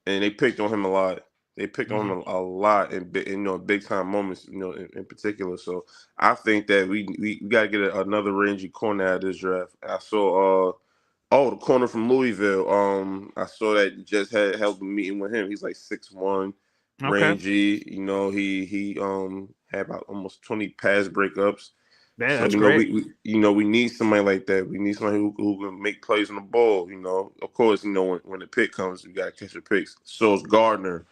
and they picked on him a lot. They picked on him a lot in big time moments, in particular. So I think that we got to get another rangy corner out of this draft. I saw the corner from Louisville. I saw that just had held a meeting with him. He's like 6'1", Okay. rangy. He had about almost 20 pass breakups. Yeah, So that's great. we need somebody like that. We need somebody who can make plays on the ball. Of course, when the pick comes, you got to catch the picks. So is Gardner.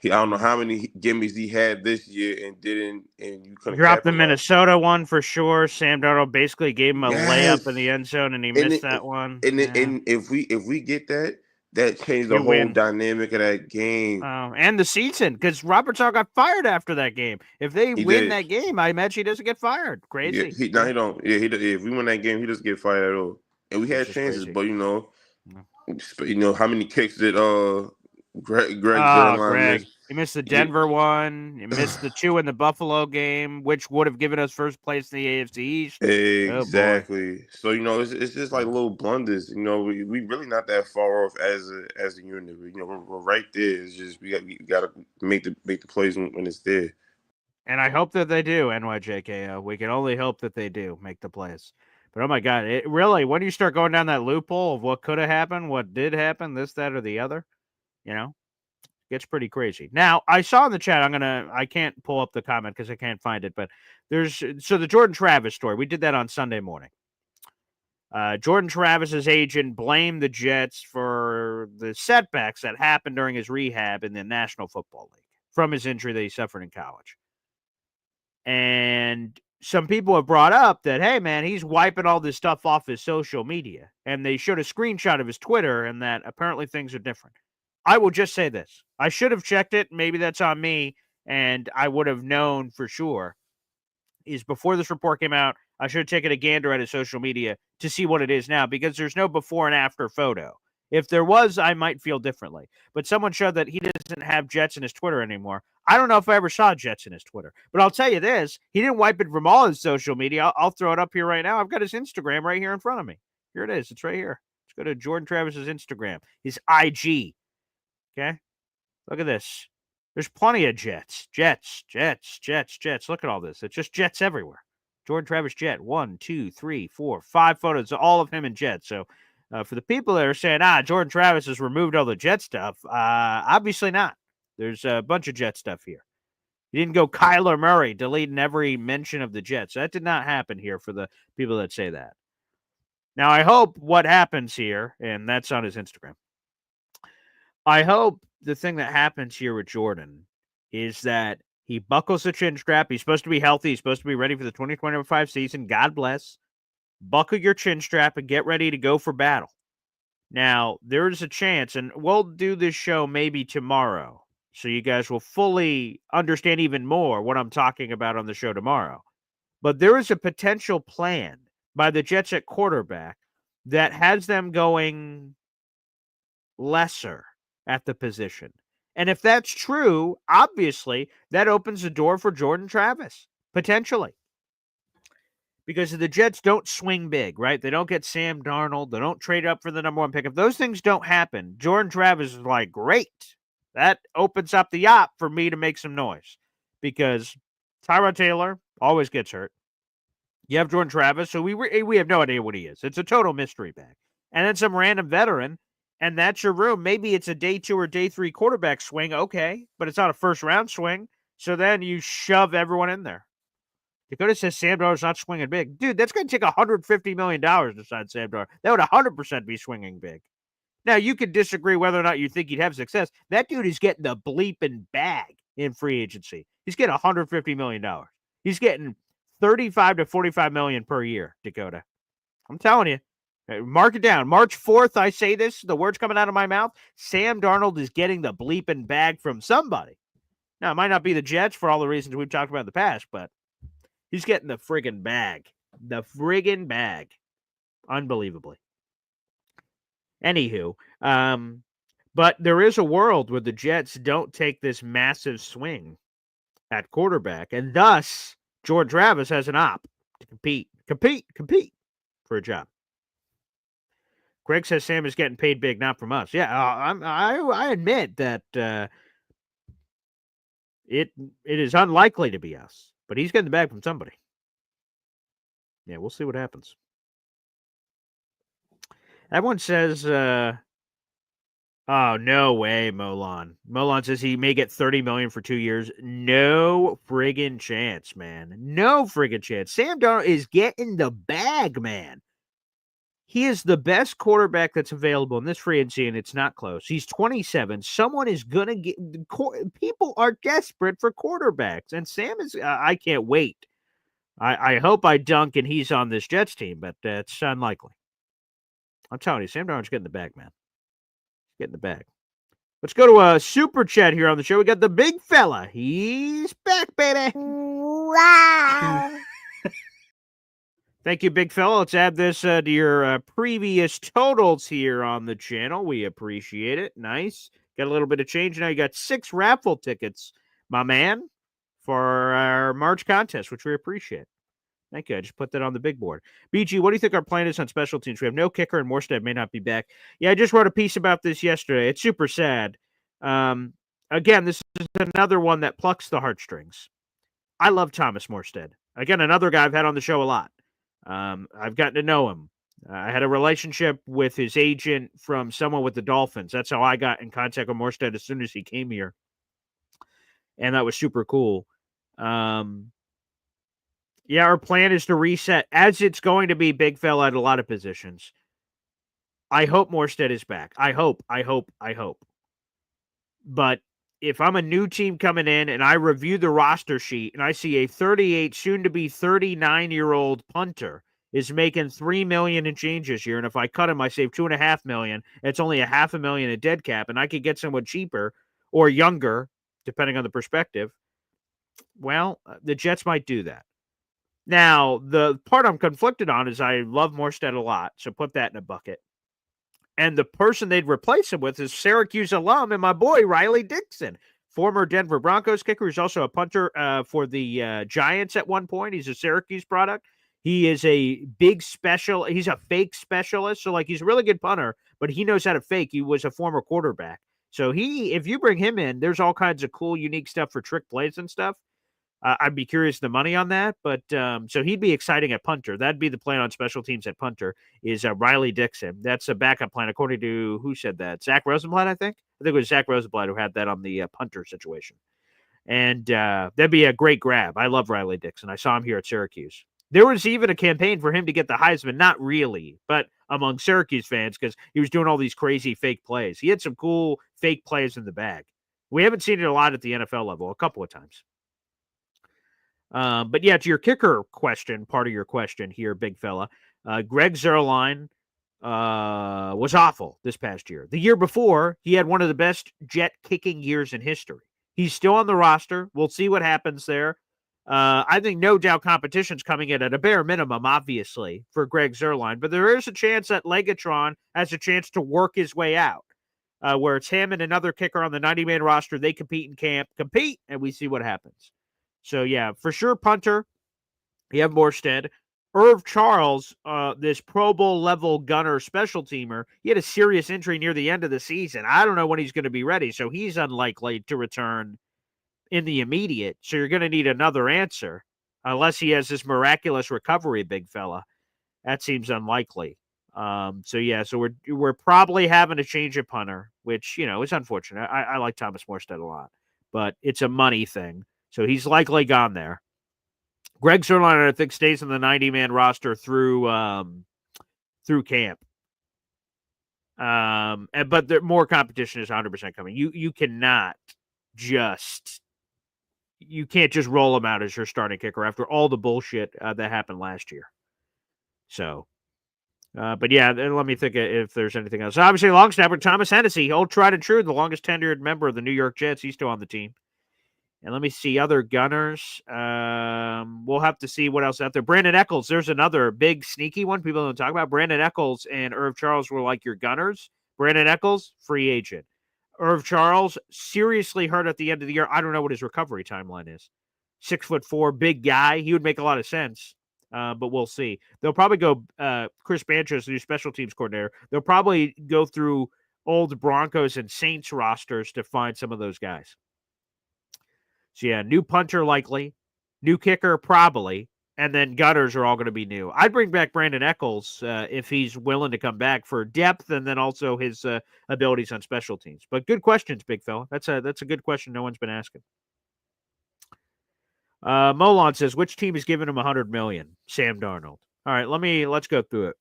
I don't know how many gimmies he had this year and didn't, and you couldn't Dropped the capitalize. Minnesota one for sure. Sam Darnold basically gave him a layup in the Yes, end zone, and he and missed it, that one. and it, Yeah. and if we get that, that changed the You whole win. dynamic of that game. And the season, because Robert Sala got fired after that game. If they He win did. that game, I imagine he doesn't get fired. Yeah, Crazy. he Yeah. don't. Yeah, if we win that game, he doesn't get fired at all. And we It's had just chances, crazy. but Yeah. how many kicks did Greg Oh, Zuerlein Greg. miss? He missed the Yeah. Denver one. He missed the two in the Buffalo game, which would have given us first place in the AFC East. Oh, boy. Exactly. So it's just like little blunders. We really not that far off as a unit. We're right there. It's just we got to make the plays when it's there. And I hope that they do, NYJKO. We can only hope that they do make the plays. But oh my God, it really, when you start going down that loophole of what could have happened, what did happen, this, that, or the other, gets pretty crazy. Now, I saw in the chat, I can't pull up the comment because I can't find it, but so the Jordan Travis story, we did that on Sunday morning. Jordan Travis's agent blamed the Jets for the setbacks that happened during his rehab in the National Football League from his injury that he suffered in college. And some people have brought up that, hey, man, he's wiping all this stuff off his social media. And they showed a screenshot of his Twitter, and that apparently things are different. I will just say this. I should have checked it. Maybe that's on me, and I would have known for sure. Is before this report came out, I should have taken a gander at his social media to see what it is now, because there's no before and after photo. If there was, I might feel differently. But someone showed that he doesn't have Jets in his Twitter anymore. I don't know if I ever saw Jets in his Twitter. But I'll tell you this. He didn't wipe it from all his social media. I'll throw it up here right now. I've got his Instagram right here in front of me. Here it is. It's right here. Let's go to Jordan Travis's Instagram. His IG. Okay? Look at this. There's plenty of Jets. Jets. Look at all this. It's just Jets everywhere. Jordan Travis Jet. 1, 2, 3, 4, 5 photos. All of him in Jets. So for the people that are saying, Jordan Travis has removed all the Jet stuff, obviously not. There's a bunch of Jet stuff here. He didn't go Kyler Murray, deleting every mention of the Jets. That did not happen here for the people that say that. Now, I hope what happens here, and that's on his Instagram, I hope the thing that happens here with Jordan is that he buckles the chin strap. He's supposed to be healthy. He's supposed to be ready for the 2025 season. God bless. Buckle your chin strap and get ready to go for battle. Now, there's a chance, and we'll do this show maybe tomorrow, so you guys will fully understand even more what I'm talking about on the show tomorrow. But there is a potential plan by the Jets at quarterback that has them going lesser at the position. And if that's true, obviously, that opens the door for Jordan Travis, potentially. Because the Jets don't swing big, right? They don't get Sam Darnold. They don't trade up for the number 1 pick. If those things don't happen, Jordan Travis is like, great. That opens up the yacht for me to make some noise. Because Tyrod Taylor always gets hurt. You have Jordan Travis, so we have no idea what he is. It's a total mystery bag. And then some random veteran, and that's your room. Maybe it's a day 2 or day 3 quarterback swing, okay, but it's not a first-round swing. So then you shove everyone in there. Dakota says Sam Darnold's not swinging big. Dude, that's going to take $150 million to sign Sam Darnold. That would 100% be swinging big. Now, you could disagree whether or not you think he'd have success. That dude is getting the bleeping bag in free agency. He's getting $150 million. He's getting $35 to $45 million per year, Dakota. I'm telling you. Mark it down. March 4th, I say this, the words coming out of my mouth. Sam Darnold is getting the bleeping bag from somebody. Now, it might not be the Jets for all the reasons we've talked about in the past, but he's getting the friggin' bag. The friggin' bag. Unbelievably. Anywho, but there is a world where the Jets don't take this massive swing at quarterback, and thus Jordan Travis has an op to compete for a job. Greg says Sam is getting paid big, not from us. Yeah, I admit that it is unlikely to be us, but he's getting the bag from somebody. Yeah, we'll see what happens. Everyone says, oh, no way, Molon. Molon says he may get $30 million for 2 years. No friggin' chance, man. No friggin' chance. Sam Darnold is getting the bag, man. He is the best quarterback that's available in this free agency, and it's not close. He's 27. Someone is going to get – people are desperate for quarterbacks, and Sam is I can't wait. I hope I dunk and he's on this Jets team, but it's unlikely. I'm telling you, Sam Darnold's getting the bag, man. Getting the bag. Let's go to a super chat here on the show. We got the big fella. He's back, baby. Wow. Thank you, big fella. Let's add this to your previous totals here on the channel. We appreciate it. Nice. Got a little bit of change. Now you got 6 raffle tickets, my man, for our March contest, which we appreciate. Thank you. I just put that on the big board. BG, what do you think our plan is on special teams? We have no kicker, and Morstead may not be back. Yeah, I just wrote a piece about this yesterday. It's super sad. Again, this is another one that plucks the heartstrings. I love Thomas Morstead. Again, another guy I've had on the show a lot. I've gotten to know him. I had a relationship with his agent from someone with the Dolphins. That's how I got in contact with Morstead as soon as he came here. And that was super cool. Yeah, our plan is to reset, as it's going to be, big fella, at a lot of positions. I hope Morstead is back. I hope. But if I'm a new team coming in and I review the roster sheet and I see a 38, soon to be 39-year-old punter is making $3 million in change this year, and if I cut him, I save $2.5 million. It's only $500,000 in dead cap, and I could get someone cheaper or younger, depending on the perspective. Well, the Jets might do that. Now, the part I'm conflicted on is I love Morstead a lot, so put that in a bucket. And the person they'd replace him with is Syracuse alum and my boy Riley Dixon, former Denver Broncos kicker. He's also a punter for the Giants at one point. He's a Syracuse product. He is a big special. He's a fake specialist. So, like, he's a really good punter, but he knows how to fake. He was a former quarterback. So if you bring him in, there's all kinds of cool, unique stuff for trick plays and stuff. I'd be curious the money on that, but so he'd be exciting at punter. That'd be the plan on special teams at punter is Riley Dixon. That's a backup plan, according to who said that? Zach Rosenblatt, I think. I think it was Zach Rosenblatt who had that on the punter situation. And that'd be a great grab. I love Riley Dixon. I saw him here at Syracuse. There was even a campaign for him to get the Heisman, not really, but among Syracuse fans because he was doing all these crazy fake plays. He had some cool fake plays in the bag. We haven't seen it a lot at the NFL level, a couple of times. But yeah, to your kicker question, part of your question here, big fella, Greg Zuerlein was awful this past year. The year before, he had one of the best Jet kicking years in history. He's still on the roster. We'll see what happens there. I think no doubt competition's coming in at a bare minimum, obviously, for Greg Zuerlein, but there is a chance that Legatron has a chance to work his way out, where it's him and another kicker on the 90-man roster. They compete in camp, and we see what happens. So, yeah, for sure, punter. You have Morstead. Irv Charles, this Pro Bowl level gunner special teamer, he had a serious injury near the end of the season. I don't know when he's going to be ready, so he's unlikely to return in the immediate. So you're going to need another answer, unless he has this miraculous recovery, big fella. That seems unlikely. So we're probably having a change of punter, which, is unfortunate. I like Thomas Morstead a lot, but it's a money thing. So he's likely gone there. Greg Zuerlein, I think, stays on the 90-man roster through camp. But more competition is 100% coming. You can't just roll him out as your starting kicker after all the bullshit that happened last year. So, but yeah, let me think if there's anything else. Obviously, long snapper Thomas Hennessy, old tried and true, the longest tenured member of the New York Jets. He's still on the team. And let me see other gunners. We'll have to see what else out there. Brandon Eccles, there's another big sneaky one people don't talk about. Brandon Eccles and Irv Charles were like your gunners. Brandon Eccles, free agent. Irv Charles, seriously hurt at the end of the year. I don't know what his recovery timeline is. 6'4", big guy. He would make a lot of sense, but we'll see. They'll probably go Chris Banchos, the new special teams coordinator. They'll probably go through old Broncos and Saints rosters to find some of those guys. So, yeah, new punter likely, new kicker probably, and then gunners are all going to be new. I'd bring back Brandon Eccles if he's willing to come back for depth and then also his abilities on special teams. But good questions, big fella. That's a good question no one's been asking. Molon says, which team is giving him $100 million? Sam Darnold. All right, let's go through it.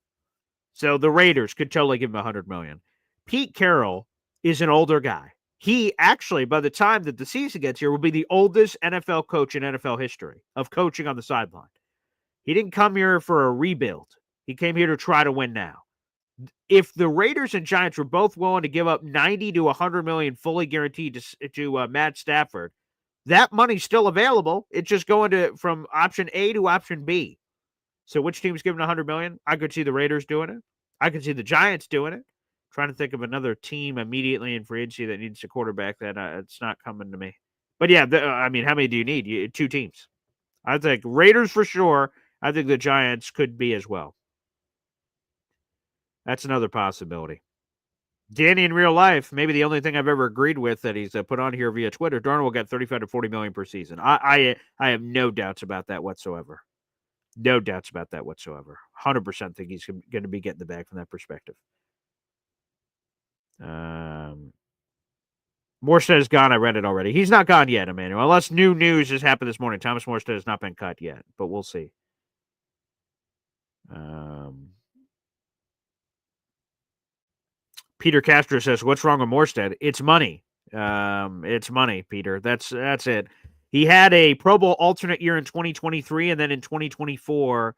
So the Raiders could totally give him $100 million. Pete Carroll is an older guy. He actually, by the time that the season gets here, will be the oldest NFL coach in NFL history of coaching on the sideline. He didn't come here for a rebuild. He came here to try to win now. If the Raiders and Giants were both willing to give up $90 to $100 million fully guaranteed to Matt Stafford, that money's still available. It's just going from option A to option B. So which team's giving $100 million? I could see the Raiders doing it. I could see the Giants doing it. Trying to think of another team immediately in free agency that needs a quarterback that it's not coming to me. But yeah, how many do you need? Two teams. I think Raiders for sure. I think the Giants could be as well. That's another possibility. Danny in real life, maybe the only thing I've ever agreed with that he's put on here via Twitter, Darnold will get $35 to $40 million per season. I have no doubts about that whatsoever. No doubts about that whatsoever. 100% think he's going to be getting the bag from that perspective. Morstead is gone. I read it already. He's not gone yet, Emmanuel. Unless new news has happened this morning. Thomas Morstead has not been cut yet, but we'll see. Peter Castro says, what's wrong with Morstead? It's money. It's money, Peter. That's it. He had a Pro Bowl alternate year in 2023, and then in 2024,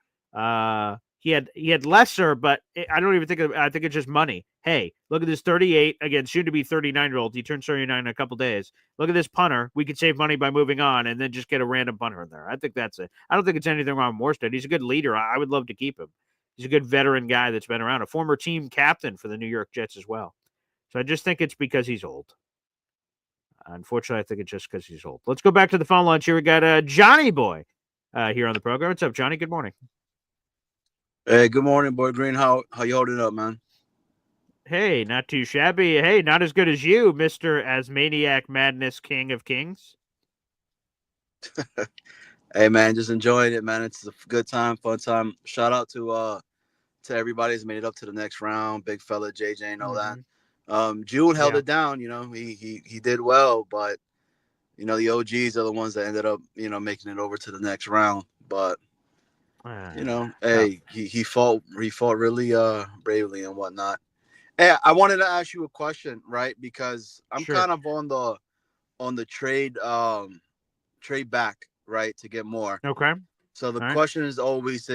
he had lesser, but I don't even think I think it's just money. Hey, look at this 38 again, soon to be 39-year-old. He turns 39 in a couple days. Look at this punter. We could save money by moving on, and then just get a random punter in there. I think that's it. I don't think it's anything wrong with Morstead. He's a good leader. I would love to keep him. He's a good veteran guy that's been around, a former team captain for the New York Jets as well. So I just think it's because he's old. Unfortunately, I think it's just because he's old. Let's go back to the phone lines here. We got Johnny Boy here on the program. What's up, Johnny? Good morning. Hey, good morning, Boy Green. How you holding up, man? Hey, not too shabby. Hey, not as good as you, Mr. Asmaniac Madness King of Kings. Hey, man, just enjoying it, man. It's a good time, fun time. Shout out to everybody who's made it up to the next round. Big fella, JJ, and all that. June held it down. You know, he did well, but you know the OGs are the ones that ended up making it over to the next round. But hey, he fought really bravely and whatnot. Hey, I wanted to ask you a question, right? Because I'm kind of on the trade back, right, to get more. Okay. So the question is always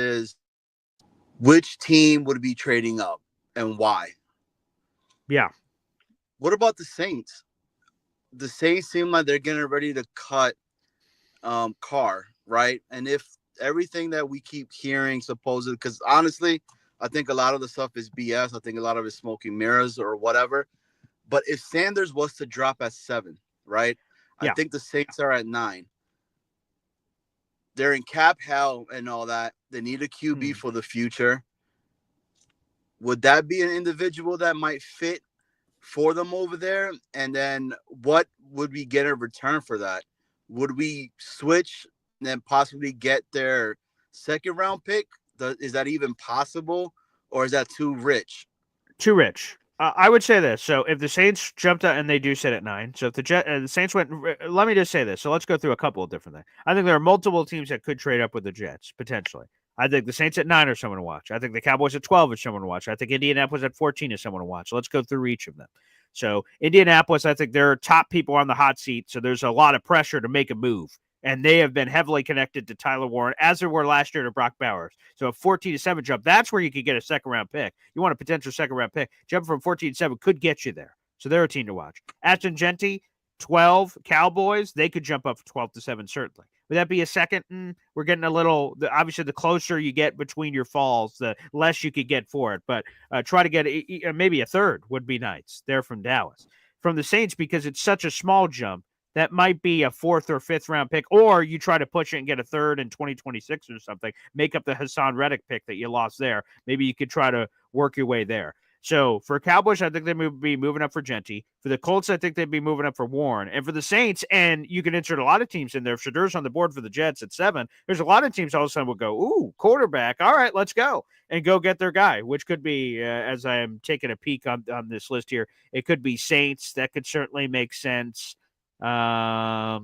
which team would be trading up and why? Yeah. What about the Saints? The Saints seem like they're getting ready to cut Carr, right? And if everything that we keep hearing supposedly, because honestly, I think a lot of the stuff is BS. I think a lot of it's smoking mirrors or whatever. But if Sanders was to drop at 7, right? I think the Saints are at 9. They're in cap hell and all that. They need a QB for the future. Would that be an individual that might fit for them over there? And then what would we get in return for that? Would we switch and then possibly get their second round pick? Is that even possible, or is that too rich? Too rich. I would say this. So if the Saints jumped out and they do sit at 9, so if the Saints went, let me just say this. So let's go through a couple of different things. I think there are multiple teams that could trade up with the Jets potentially. I think the Saints at 9 are someone to watch. I think the Cowboys at 12 is someone to watch. I think Indianapolis at 14 is someone to watch. So let's go through each of them. So Indianapolis, I think they're top people on the hot seat. So there's a lot of pressure to make a move. And they have been heavily connected to Tyler Warren, as they were last year to Brock Bowers. So a 14-7 jump, that's where you could get a second-round pick. You want a potential second-round pick. Jump from 14-7 could get you there. So they're a team to watch. Ashton Genty, 12. Cowboys, they could jump up 12-7, certainly. Would that be a second? We're getting a little, obviously, the closer you get between your falls, the less you could get for it. But try to get maybe a third would be nice. They're from Dallas. From the Saints, because it's such a small jump, that might be a 4th or 5th round pick, or you try to push it and get a 3rd in 2026 or something. Make up the Hassan Reddick pick that you lost there. Maybe you could try to work your way there. So for Cowboys, I think they would be moving up for Genty. For the Colts, I think they'd be moving up for Warren. And for the Saints, and you can insert a lot of teams in there. If Shadur's on the board for the Jets at 7, there's a lot of teams all of a sudden will go, ooh, quarterback. All right, let's go. And go get their guy, which could be, as I am taking a peek on this list here, it could be Saints. That could certainly make sense. Let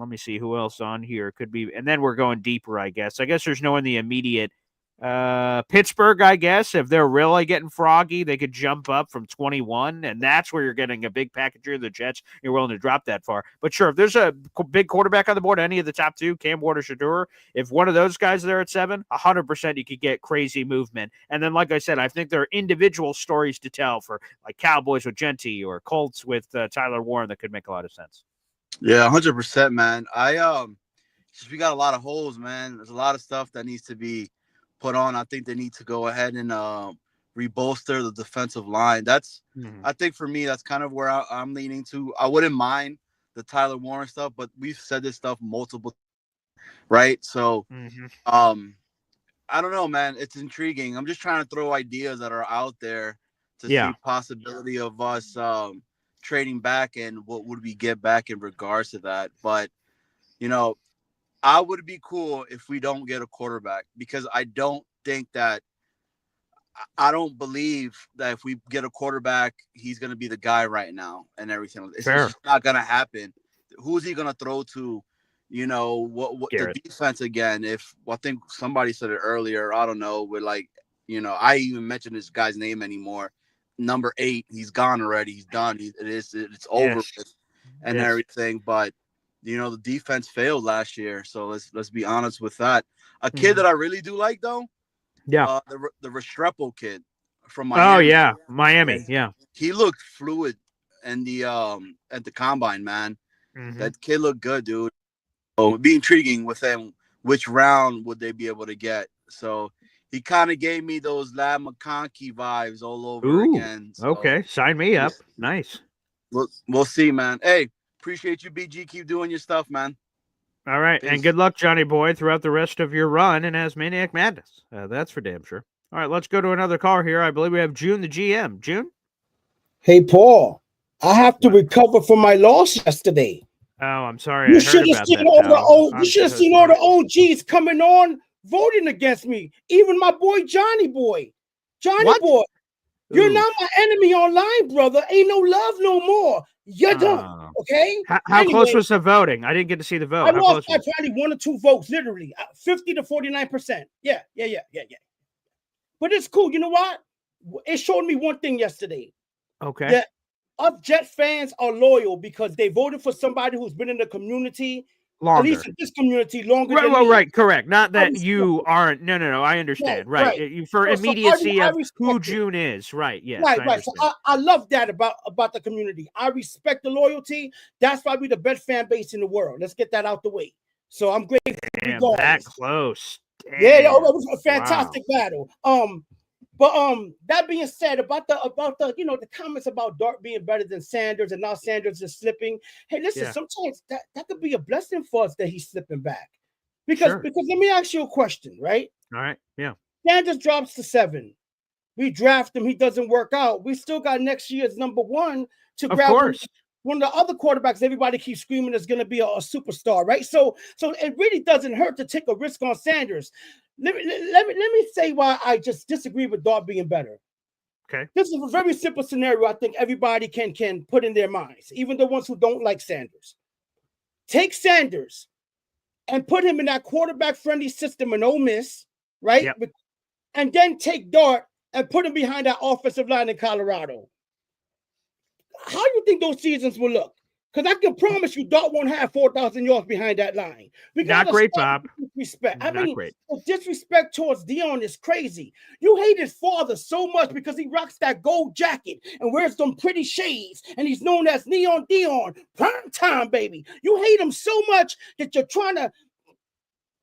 me see who else on here could be, and then we're going deeper, I guess. There's no one in the immediate. Pittsburgh, I guess, if they're really getting froggy, they could jump up from 21, and that's where you're getting a big package here. The Jets, you're willing to drop that far. But sure, if there's a big quarterback on the board, any of the top 2, Cam Ward or Shadur, if one of those guys are there at 7, 100% you could get crazy movement. And then, like I said, I think there are individual stories to tell for like Cowboys with Genty or Colts with Tyler Warren that could make a lot of sense. Yeah, 100%, man. We got a lot of holes, man. There's a lot of stuff that needs to be put on. I think they need to go ahead and rebolster the defensive line. That's, I think for me, that's kind of where I'm leaning to. I wouldn't mind the Tyler Warren stuff, but we've said this stuff multiple, right? So, I don't know, man. It's intriguing. I'm just trying to throw ideas that are out there to see possibility of us trading back and what would we get back in regards to that. But, I would be cool if we don't get a quarterback, because I don't believe that if we get a quarterback, he's going to be the guy right now and everything. It's just not going to happen. Who's he going to throw to? What the defense again? If I think somebody said it earlier, I don't know. We're like, I even mentioned this guy's name anymore. Number 8, he's gone already. He's done. It's over with. and everything. But the defense failed last year. So let's be honest with that. A kid that I really do like though, Yeah. the Restrepo kid from Oh Miami. yeah, Miami. And Yeah. he looked fluid in the at the combine, man. That kid looked good, dude. So it'd be intriguing with him. Which round would they be able to get? So he kind of gave me those Lab McConkey vibes all over again. So Okay. Sign me up. Nice. we'll see, man. Hey, appreciate you, BG. Keep doing your stuff, man. All right. Peace. And good luck, Johnny Boy, throughout the rest of your run in As Maniac Madness. That's for damn sure. All right. Let's go to another caller here. I believe we have June, the GM. June? Hey, Paul, I have to recover from my loss yesterday. Oh, I'm sorry. You should have seen all the OGs coming on voting against me. Even my boy Johnny Boy. Boy, you're not my enemy online, brother. Ain't no love no more. You're done. Okay. How close was the voting? I didn't get to see the vote. I lost by probably 1 or 2 votes, literally 50 to 49%. Yeah. But it's cool. You know what? It showed me one thing yesterday. Okay. That us Jet fans are loyal because they voted for somebody who's been in the community, longer. At least in this community, longer. Right, than well, me. Right, correct. Not that you aren't. No. I understand. Right. You for immediacy of who June is. Right. Yes. Right. So I love that about the community. I respect the loyalty. That's why we're the best fan base in the world. Let's get that out the way. So I'm grateful. Damn, that close. Damn. Yeah, it was a fantastic battle. But that being said, about the the comments about Dart being better than Sanders and now Sanders is slipping. Hey, listen, sometimes that could be a blessing for us that he's slipping back. Because let me ask you a question, right? All right. Yeah. Sanders drops to 7. We draft him, he doesn't work out. We still got next year's number 1 to grab one of the other quarterbacks everybody keeps screaming is going to be a superstar, right? So it really doesn't hurt to take a risk on Sanders. Let me say why I just disagree with Dart being better. Okay. This is a very simple scenario I think everybody can put in their minds, even the ones who don't like Sanders. Take Sanders and put him in that quarterback-friendly system in Ole Miss, right? Yep. And then take Dart and put him behind that offensive line in Colorado. How do you think those seasons will look? Because I can promise you, Dart won't have 4,000 yards behind that line. Not great, Bob. Disrespect. Great. The disrespect towards Dion is crazy. You hate his father so much because he rocks that gold jacket and wears some pretty shades, and he's known as Neon Dion, prime time, baby. You hate him so much that you're trying to.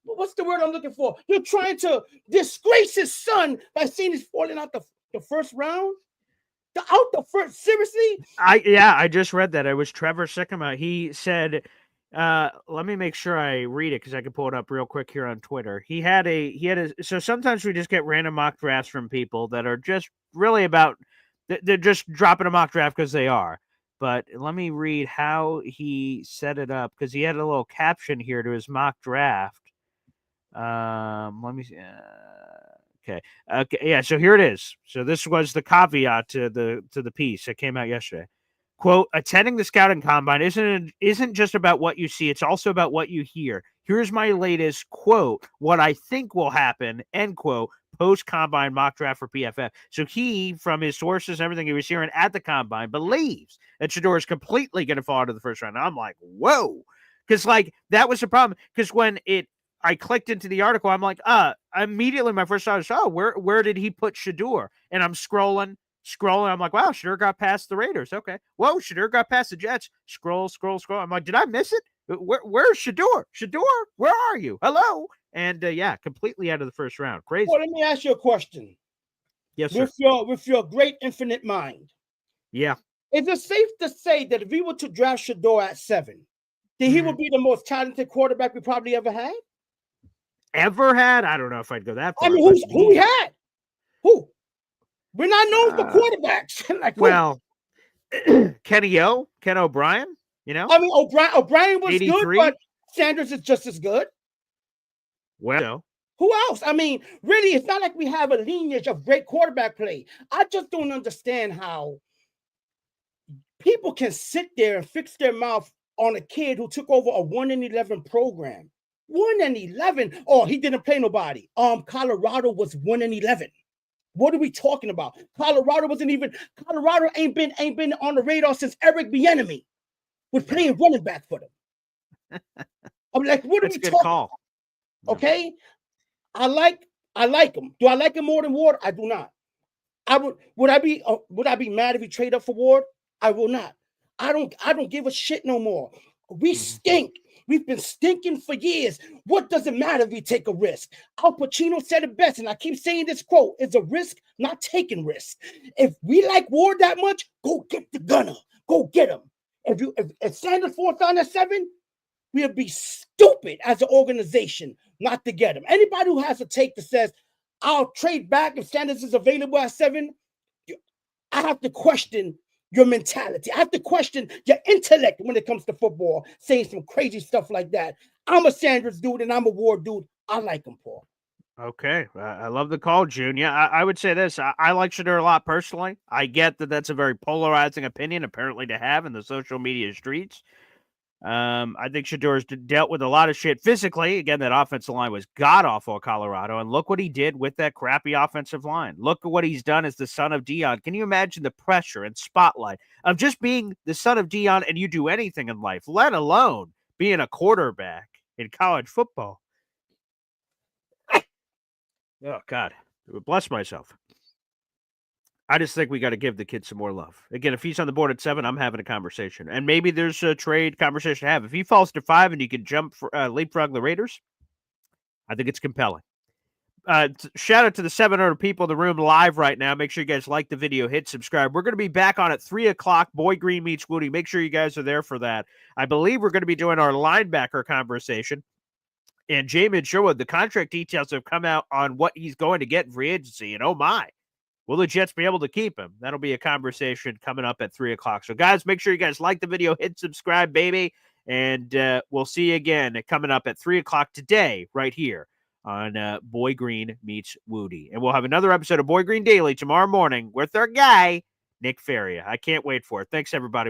What's the word I'm looking for? You're trying to disgrace his son by seeing he's falling out the first round. Out the first, seriously? I just read that. It was Trevor Sycamore. He said, let me make sure I read it because I can pull it up real quick here on Twitter. He had a so sometimes we just get random mock drafts from people that are just really about they're just dropping a mock draft because they are. But let me read how he set it up because he had a little caption here to his mock draft. Let me see. Okay. Yeah. So here it is. So this was the caveat to the piece that came out yesterday. Quote: attending the scouting combine isn't just about what you see. It's also about what you hear. Here's my latest quote: what I think will happen. End quote. Post combine mock draft for PFF. So he, from his sources, everything he was hearing at the combine, believes that Shedeur is completely going to fall out of the first round. And I'm like, whoa, because that was the problem. Because when I clicked into the article. I'm like, immediately my first thought was, where did he put Shedeur? And I'm scrolling. I'm like, wow, Shedeur got past the Raiders. Okay. Whoa, Shedeur got past the Jets. Scroll. I'm like, did I miss it? Where's Shedeur? Shedeur, where are you? Hello. And completely out of the first round. Crazy. Well, let me ask you a question. Yes, sir. With your great infinite mind. Yeah. Is it safe to say that if we were to draft Shedeur at 7, that he would be the most talented quarterback we probably ever had? Ever had? I don't know if I'd go that far. I mean, who we had? Who? We're not known for quarterbacks. Ken O'Brien, I mean, O'Brien was 83? Good, but Sanders is just as good. Well, who else? I mean, really, it's not like we have a lineage of great quarterback play. I just don't understand how people can sit there and fix their mouth on a kid who took over a 1-11 program. 1-11. Oh, he didn't play nobody. Colorado was 1-11. What are we talking about? Colorado ain't been on the radar since Eric Bieniemy. was playing running back for them. I'm like, what are That's we a good talking call. about? Okay. I like him. Do I like him more than Ward? I do not. Would I be mad if he trade up for Ward? I will not. I don't give a shit no more. We stink. We've been stinking for years. What does it matter if we take a risk? Al Pacino said it best, and I keep saying this quote: "It's a risk, not taking risk." If we like Ward that much, go get the gunner. Go get him. If Sanders falls down at 7, we'll be stupid as an organization not to get him. Anybody who has a take that says, I'll trade back if Sanders is available at 7, I have to question your mentality. I have to question your intellect when it comes to football, saying some crazy stuff like that. I'm a Sanders dude and I'm a Ward dude. I like him, Paul. Okay. I love the call, June. Yeah, I would say this. I like Shedeur a lot personally. I get that that's a very polarizing opinion, apparently, to have in the social media streets. I think Shedeur's dealt with a lot of shit physically. Again, that offensive line was god-awful at Colorado, and look what he did with that crappy offensive line. Look at what he's done as the son of Dion. Can you imagine the pressure and spotlight of just being the son of Dion and you do anything in life, let alone being a quarterback in college football? Oh, God. Bless myself. I just think we got to give the kid some more love. Again, if he's on the board at 7, I'm having a conversation. And maybe there's a trade conversation to have. If he falls to 5 and you can leapfrog the Raiders, I think it's compelling. Shout out to the 700 people in the room live right now. Make sure you guys like the video, hit subscribe. We're going to be back on at 3 o'clock. Boy Green meets Woody. Make sure you guys are there for that. I believe we're going to be doing our linebacker conversation. And Jamin Sherwood, the contract details have come out on what he's going to get in free agency. And oh my. Will the Jets be able to keep him? That'll be a conversation coming up at 3 o'clock. So, guys, make sure you guys like the video, hit subscribe, baby. And we'll see you again coming up at 3 o'clock today right here on Boy Green Meets Woody. And we'll have another episode of Boy Green Daily tomorrow morning with our guy, Nick Faria. I can't wait for it. Thanks, everybody.